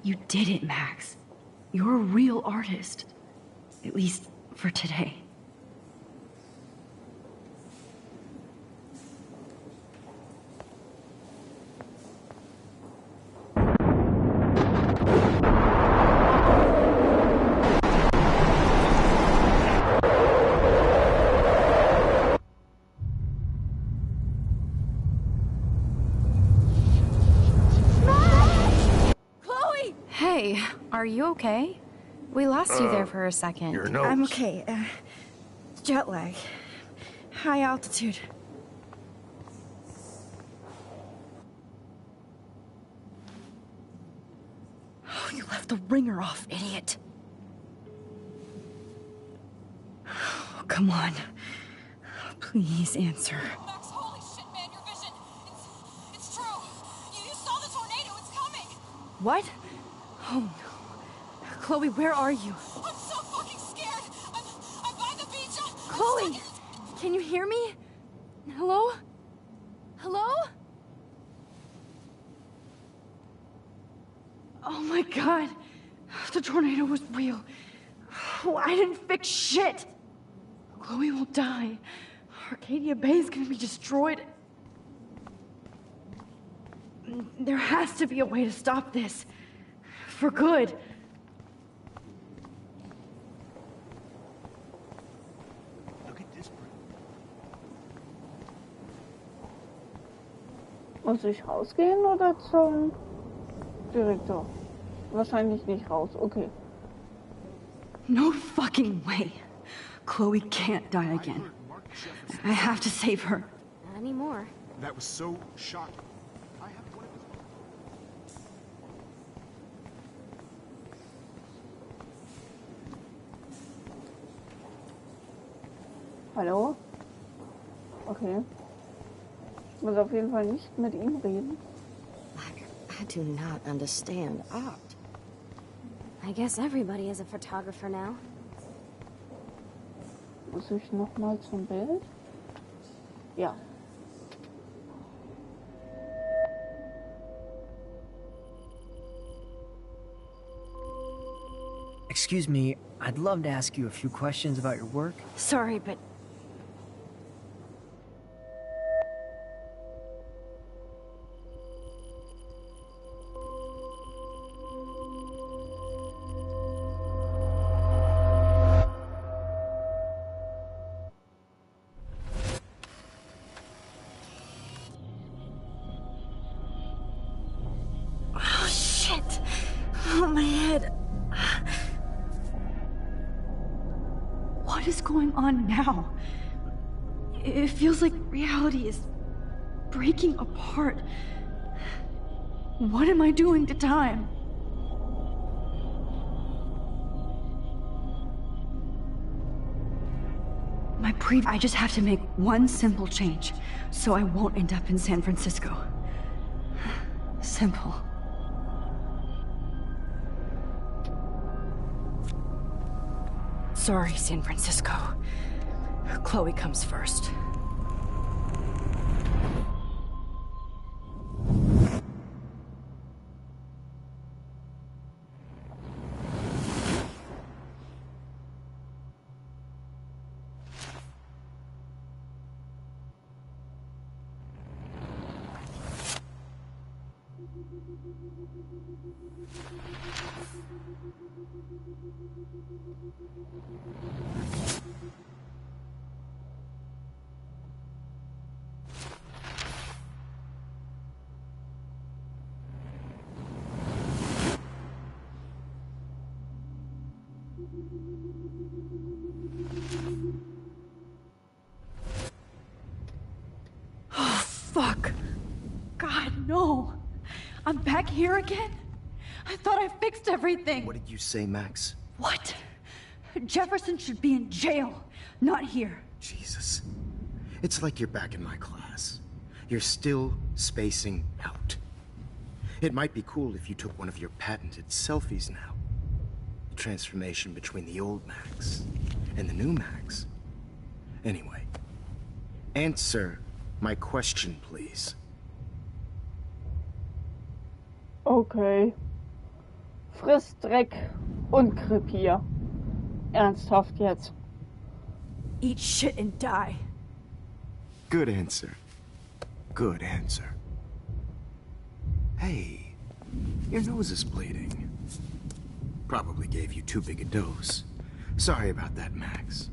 You did it, Max. You're a real artist. At least for today.
Are you okay? We lost you there for a second.
Your nose.
I'm okay. Jet lag. High altitude.
Oh, you left the ringer off, idiot. Oh, come on. Please answer.
Max, holy shit, man, your vision. It's true. You saw the tornado. It's coming.
What? Oh no. Chloe, where are you?
I'm so fucking scared. I'm by the beach.
Chloe, can you hear me? Hello? Hello? Oh my god. The tornado was real. Oh, I didn't fix shit. Chloe will die. Arcadia Bay is gonna be destroyed.
There has to be a way to stop this. For good.
Look at this.
Muss ich rausgehen oder zum Direktor? Wahrscheinlich nicht raus, okay.
No fucking way. Chloe can't die again. I have to save her.
Not anymore.
That was so shocking.
Hallo? Okay. Ich muss auf jeden Fall nicht mit ihm reden.
I do not understand art.
I guess everybody is a photographer now.
Muss ich nochmal zum Bild? Ja.
Excuse me, I'd love to ask you a few questions about your work.
Sorry, but... Oh, shit! Oh, my head. What is going on now? It feels like reality is breaking apart. What am I doing to time? I just have to make one simple change, so I won't end up in San Francisco. Simple. Sorry, San Francisco. Chloe comes first. Oh, fuck. God, no. I'm back here again? I thought I fixed everything.
What did you say, Max?
What? Jefferson should be in jail, not here.
Jesus. It's like you're back in my class. You're still spacing out. It might be cool if you took one of your patented selfies now. The transformation between the old Max and the new Max. Anyway, answer my question, please.
Okay. Friss Dreck und krepier. Ernsthaft jetzt.
Eat shit and die.
Good answer. Good answer. Hey, your nose is bleeding. Probably gave you too big a dose. Sorry about that, Max.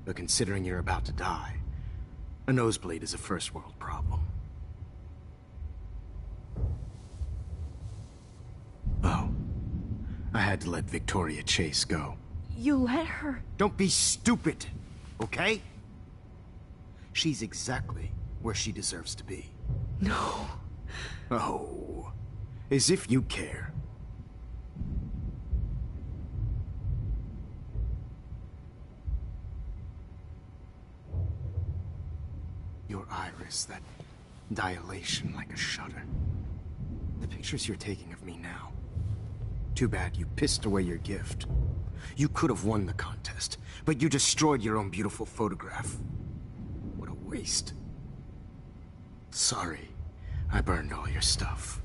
But considering you're about to die, a nosebleed is a first world problem. Oh, I had to let Victoria Chase go.
You let her?
Don't be stupid, okay? She's exactly where she deserves to be.
No.
Oh, as if you care. Your iris, that dilation like a shutter. The pictures you're taking of me now. Too bad you pissed away your gift. You could have won the contest, but you destroyed your own beautiful photograph. What a waste. Sorry, I burned all your stuff.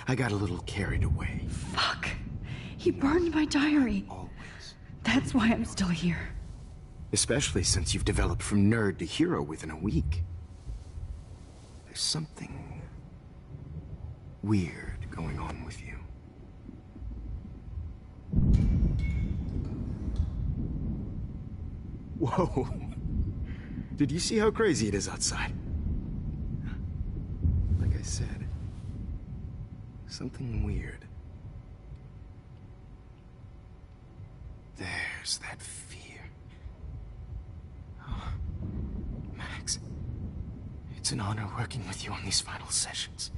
I got a little carried away.
Fuck. He burned my diary.
Always.
That's why I'm still here.
Especially since you've developed from nerd to hero within a week. There's something weird going on with you. Whoa. Did you see how crazy it is outside? Like I said, something weird. There's that fear. Oh, Max, it's an honor working with you on these final sessions.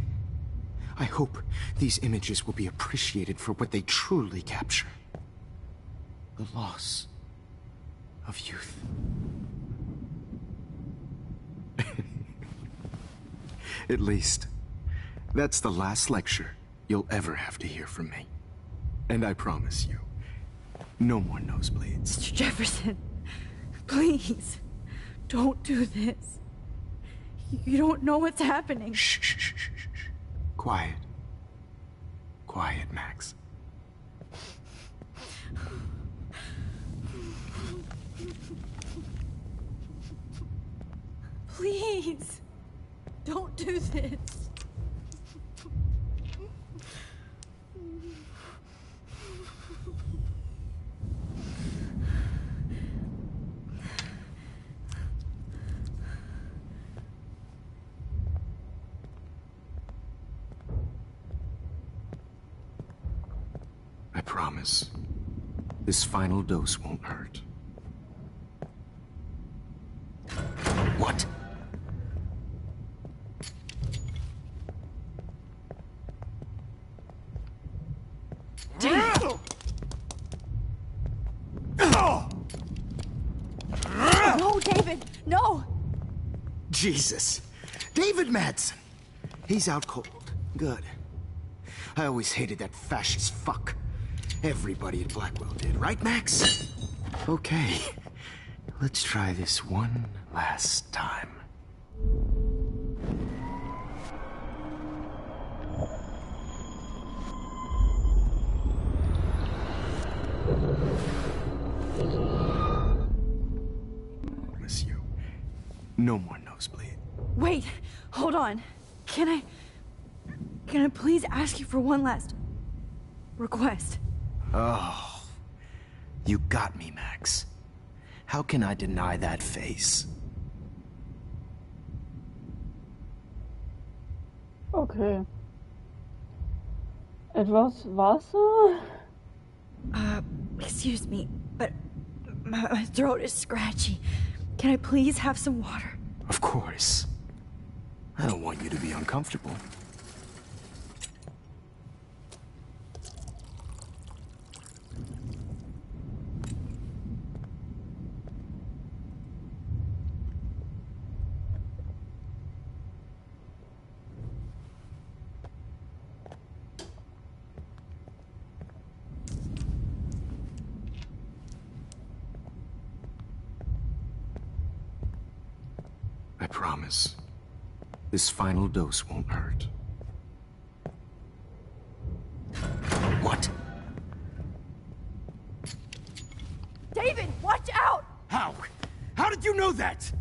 I hope these images will be appreciated for what they truly capture. The loss of youth. At least, that's the last lecture you'll ever have to hear from me. And I promise you, no more nosebleeds.
Mr. Jefferson, please, don't do this. You don't know what's happening.
Shh, shh, shh, shh, shh. Quiet. Quiet, Max.
Please, don't do this.
I promise, this final dose won't hurt. What?
No, David, no!
Jesus. David Madsen. He's out cold. Good. I always hated that fascist fuck. Everybody at Blackwell did, right, Max? Okay. Let's try this one last time. Miss you. No more nosebleed.
Wait, hold on. Can I please ask you for one last request?
Oh, you got me, Max. How can I deny that face?
Okay. Etwas Wasser?
Excuse me, but my throat is scratchy. Can I please have some water?
Of course. I don't want you to be uncomfortable. I promise, this final dose won't hurt. What?
David, watch out!
How? How did you know that?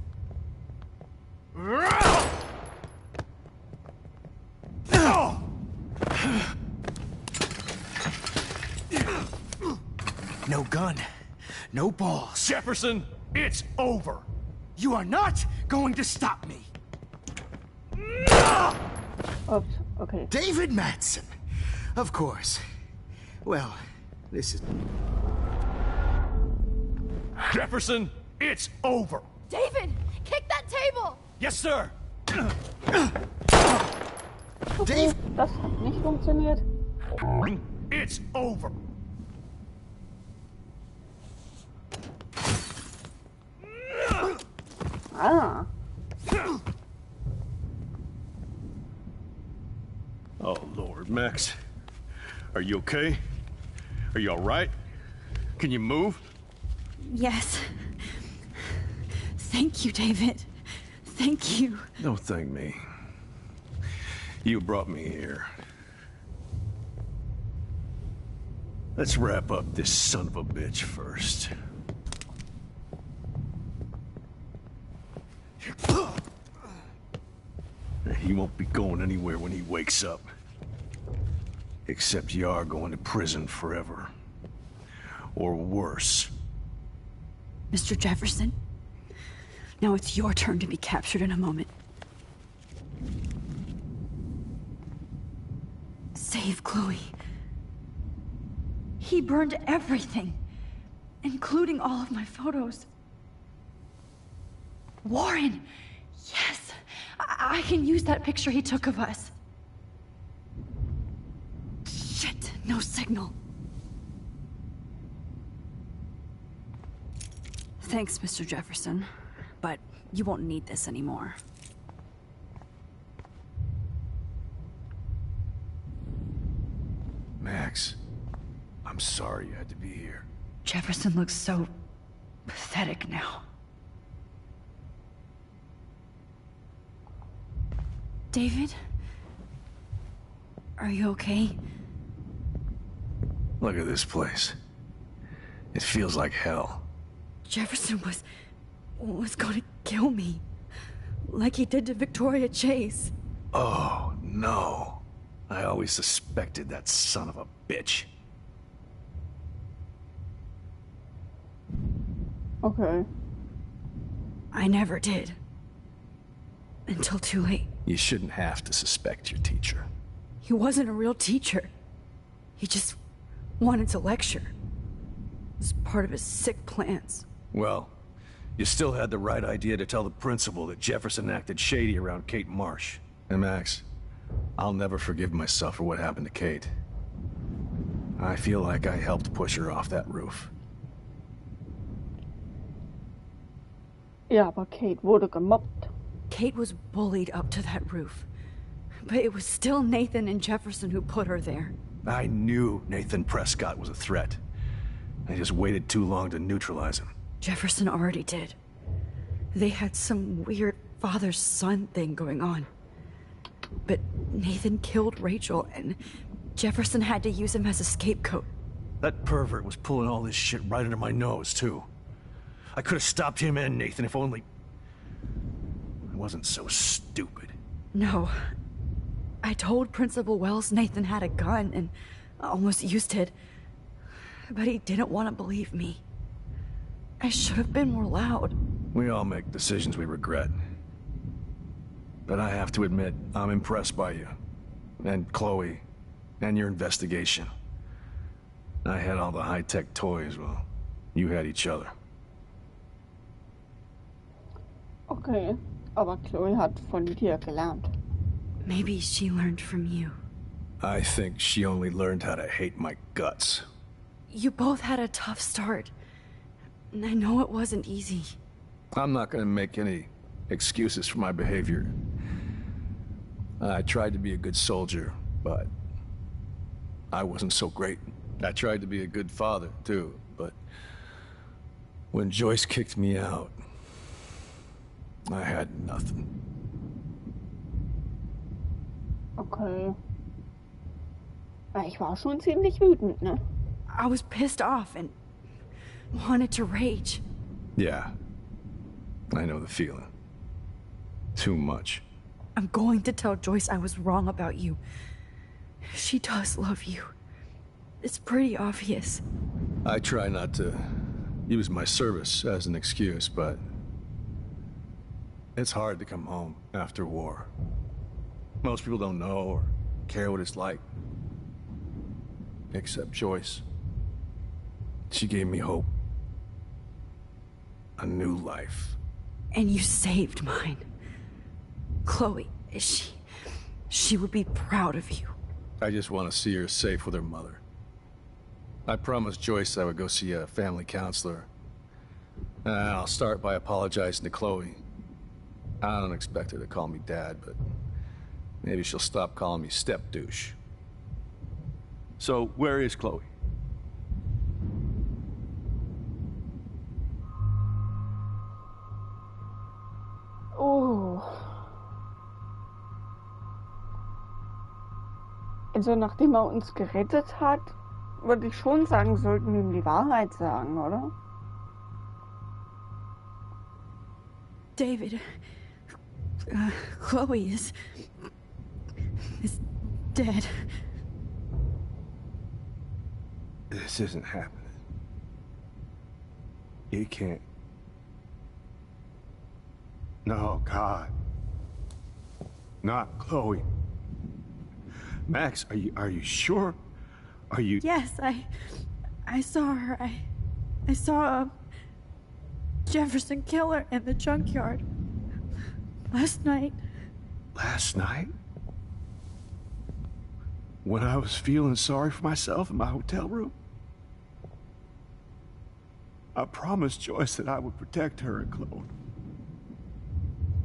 No gun, no balls.
Jefferson, it's over.
You are not going to stop me.
Oops, okay.
David Madsen. Of course. Well, this is...
Jefferson, it's over.
David, kick that table!
Yes, sir.
Okay, das hat nicht funktioniert.
It's over.
Ah.
Oh, Lord, Max. Are you okay? Are you all right? Can you move?
Yes. Thank you, David. Thank you.
Don't thank me. You brought me here. Let's wrap up this son of a bitch first. He won't be going anywhere when he wakes up.
Except you are going to prison forever. Or worse.
Mr. Jefferson, now it's your turn to be captured in a moment. Save Chloe. He burned everything, including all of my photos. Warren! Yes! I can use that picture he took of us. Shit, no signal. Thanks, Mr. Jefferson, but you won't need this anymore.
Max, I'm sorry you had to be here.
Jefferson looks so pathetic now. David? Are you okay?
Look at this place. It feels like hell.
Jefferson was gonna kill me. Like he did to Victoria Chase.
Oh, no. I always suspected that son of a bitch.
Okay.
I never did. Until too late.
You shouldn't have to suspect your teacher.
He wasn't a real teacher. He just wanted to lecture. It was part of his sick plans.
Well, you still had the right idea to tell the principal that Jefferson acted shady around Kate Marsh. And Max, I'll never forgive myself for what happened to Kate. I feel like I helped push her off that roof.
Ja, aber Kate wurde gemobbt.
Kate was bullied up to that roof. But it was still Nathan and Jefferson who put her there.
I knew Nathan Prescott was a threat. I just waited too long to neutralize him.
Jefferson already did. They had some weird father-son thing going on. But Nathan killed Rachel, and Jefferson had to use him as a scapegoat.
That pervert was pulling all this shit right under my nose, too. I could have stopped him and Nathan if only... I wasn't so stupid.
No. I told Principal Wells Nathan had a gun and almost used it. But he didn't want to believe me. I should have been more loud.
We all make decisions we regret. But I have to admit, I'm impressed by you. And Chloe. And your investigation. I had all the high-tech toys, well, you had each other.
Okay, aber Chloe hat von dir gelernt.
Maybe she learned from you.
I think she only learned how to hate my guts.
You both had a tough start. And I know it wasn't easy.
I'm not gonna make any excuses for my behavior. I tried to be a good soldier, but I wasn't so great. I tried to be a good father, too, but when Joyce kicked me out, I had nothing.
Okay. Ja, ich war schon ziemlich wütend, ne?
I was pissed off and wanted to rage.
Yeah. I know the feeling. Too much.
I'm going to tell Joyce I was wrong about you. She does love you. It's pretty obvious.
I try not to use my service as an excuse, but it's hard to come home after war. Most people don't know or care what it's like. Except Joyce. She gave me hope. A new life.
And you saved mine. Chloe, she would be proud of you.
I just want to see her safe with her mother. I promised Joyce I would go see a family counselor. And I'll start by apologizing to Chloe. I don't expect her to call me Dad, but maybe she'll stop calling me step-douche. So, where is Chloe?
Oh. Also nachdem er uns gerettet hat, würde ich schon sagen, sollten wir ihm die Wahrheit sagen, oder?
David, Chloe is dead.
This isn't happening. It can't. No, God. Not Chloe. Max, are you sure? Are you...
Yes, I saw her. I saw Jefferson kill her in the junkyard. Last night.
Last night? When I was feeling sorry for myself in my hotel room? I promised Joyce that I would protect her and Chloe.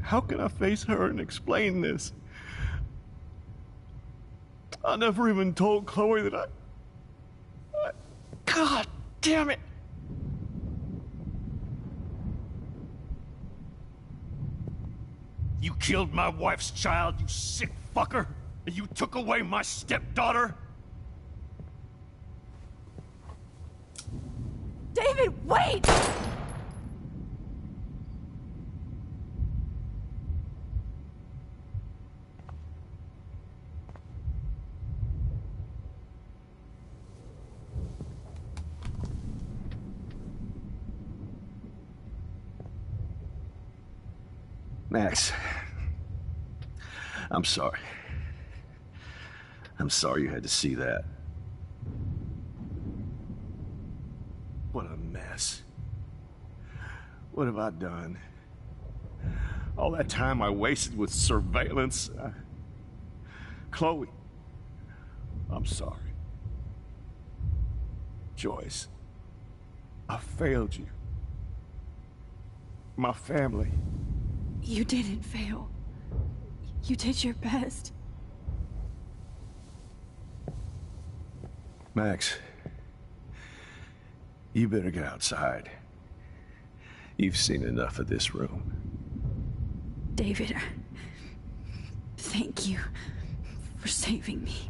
How can I face her and explain this? I never even told Chloe that I... God damn it!
You killed my wife's child, you sick fucker! And you took away my stepdaughter?
David, wait!
Max, I'm sorry. I'm sorry you had to see that. What a mess. What have I done? All that time I wasted with surveillance. Chloe, I'm sorry. Joyce, I failed you. My family.
You didn't fail. You did your best.
Max, you better get outside. You've seen enough of this room.
David, thank you for saving me.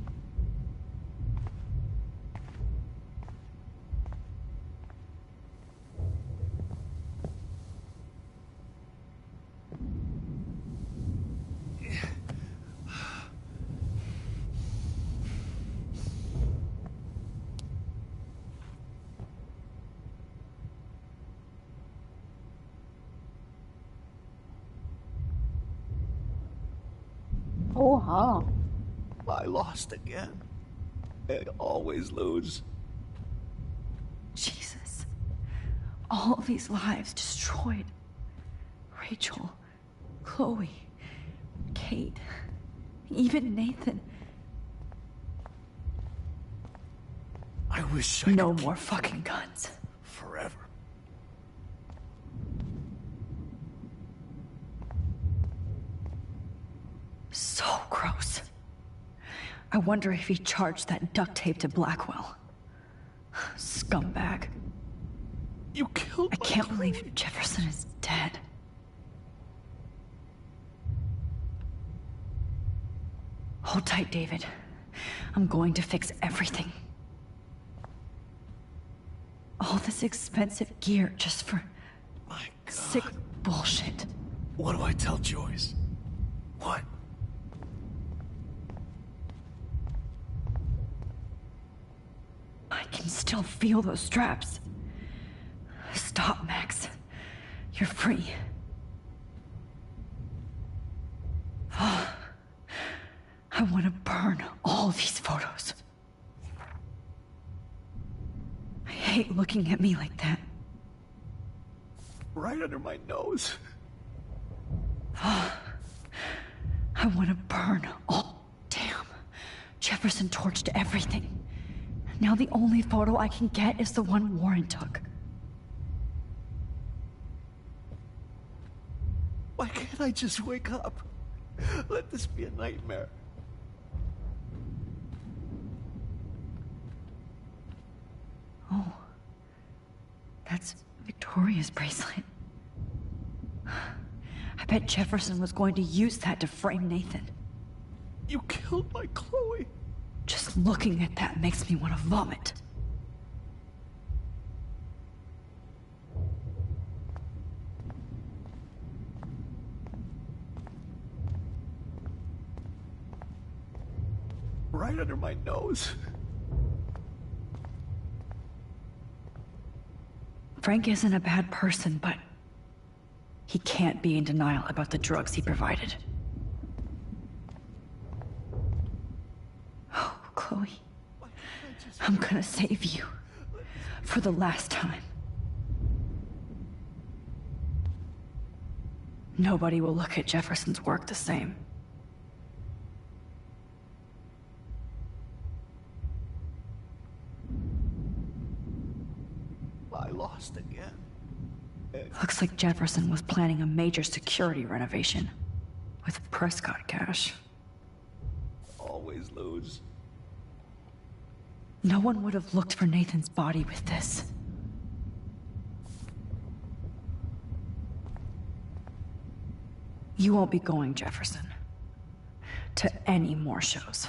Oha.
I lost again. I always lose.
Jesus. All these lives destroyed. Rachel, Chloe, Kate, even Nathan.
I wish I
No
could
more
keep
fucking guns.
forever.
So gross. I wonder if he charged that duct tape to Blackwell. Scumbag.
You killed
I can't believe Jefferson is dead. Hold tight, David. I'm going to fix everything. All this expensive gear just for
My God.
sick bullshit.
What do I tell Joyce? What?
I can still feel those straps. Stop, Max. You're free. I want to burn all these photos. I hate looking at me like that.
Right under my nose.
I want to burn all... Damn. Jefferson torched everything. Now the only photo I can get is the one Warren took.
Why can't I just wake up? Let this be a nightmare.
Oh. That's Victoria's bracelet. I bet Jefferson was going to use that to frame Nathan.
You killed my Chloe.
Just looking at that makes me want to vomit.
Right under my nose.
Frank isn't a bad person, but he can't be in denial about the drugs he provided. Oh, Chloe. I'm gonna save you. For the last time. Nobody will look at Jefferson's work the same.
I lost again.
Looks like Jefferson was planning a major security renovation. With Prescott cash.
Always lose.
No one would have looked for Nathan's body with this. You won't be going, Jefferson, to any more shows.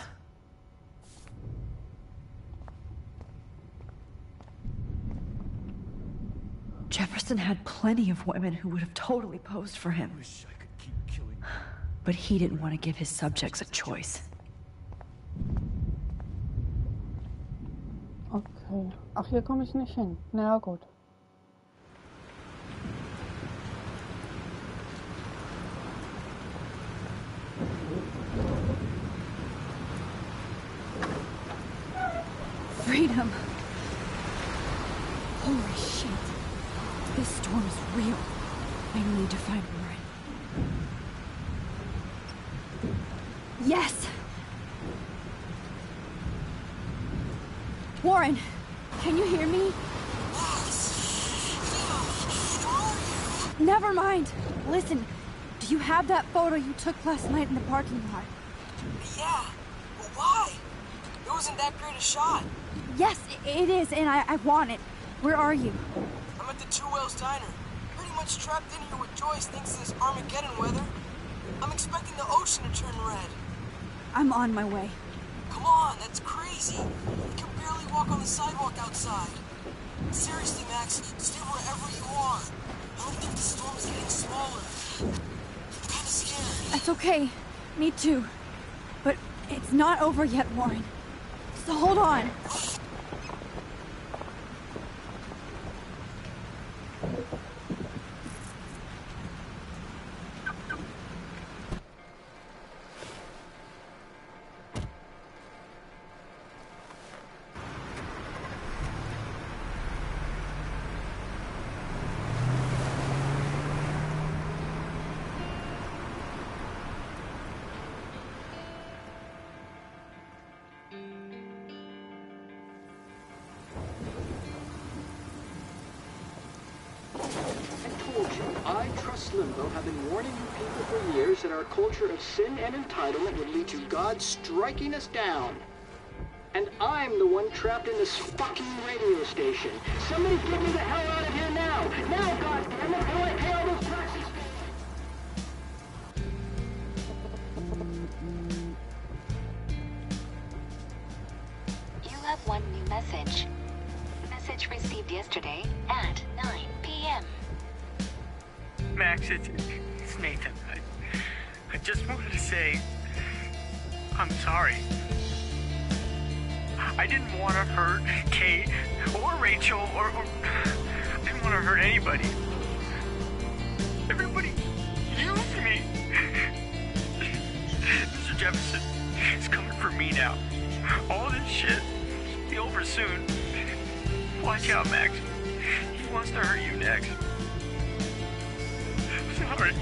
Jefferson had plenty of women who would have totally posed for him. But he didn't want to give his subjects a choice.
Okay. Ach, hier komme ich nicht hin. Na ja, gut.
Freedom. Holy shit. This storm is real. I need to find Warren. Yes! Warren, can you hear me? Never mind. Listen, do you have that photo you took last night in the parking lot?
Yeah. Well, why? It wasn't that great a shot.
Yes, it is, and I want it. Where are you?
I'm at the Two Whales Diner. Pretty much trapped in here with Joyce thinks this Armageddon weather. I'm expecting the ocean to turn red.
I'm on my way.
Come on, that's crazy. You can barely walk on the sidewalk outside. Seriously, Max, stay wherever you are. I don't think the storm is getting smaller. I'm kinda scared.
That's okay. Me too. But it's not over yet, Warren. So hold on.
Limbo have been warning you people for years that our culture of sin and entitlement would lead to God striking us down. And I'm the one trapped in this fucking radio station. Somebody get me the hell out of here now! Now, goddammit, how do I pay all those taxes?
You have one new message. Message received yesterday at 9 p.m.
Max, it's Nathan. I just wanted to say, I'm sorry. I didn't want to hurt Kate or Rachel or I didn't want to hurt anybody. Everybody used me. Mr. Jefferson is coming for me now. All this shit will be over soon. Watch out, Max. He wants to hurt you next. Sorry.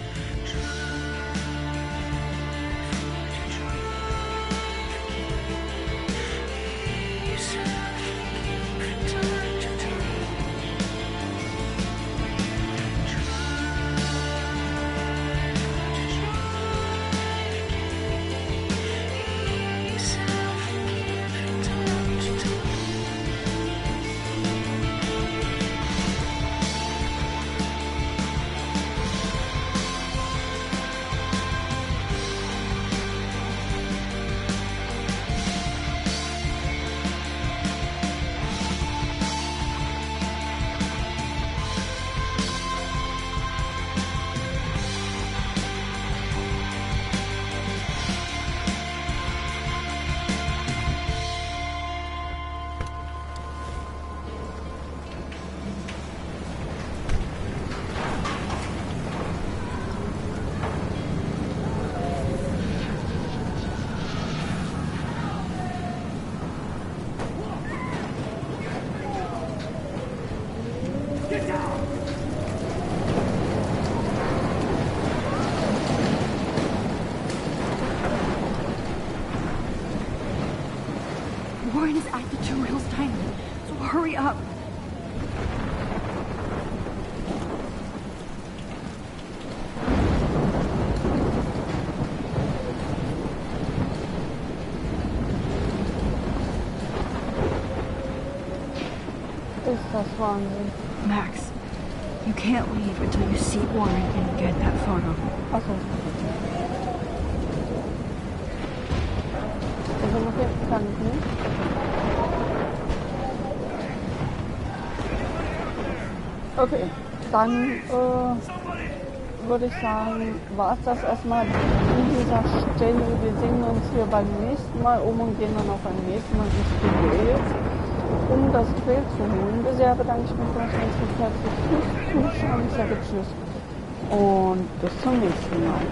Warren is at the Two Hills Diner, so hurry up.
Ist das Wahnsinn.
Max, you can't leave until you see Warren and get that photo.
Achso. Also noch jetzt kann ich nicht. Okay, dann würde ich sagen, war es das erstmal an dieser Stelle. Wir sehen uns hier beim nächsten Mal und gehen dann auch beim nächsten Mal ins Studio jetzt, um das Bild zu holen. Bisher bedanke ich mich ganz herzlich fürs Zuschauen. Ich sage Tschüss und bis zum nächsten Mal.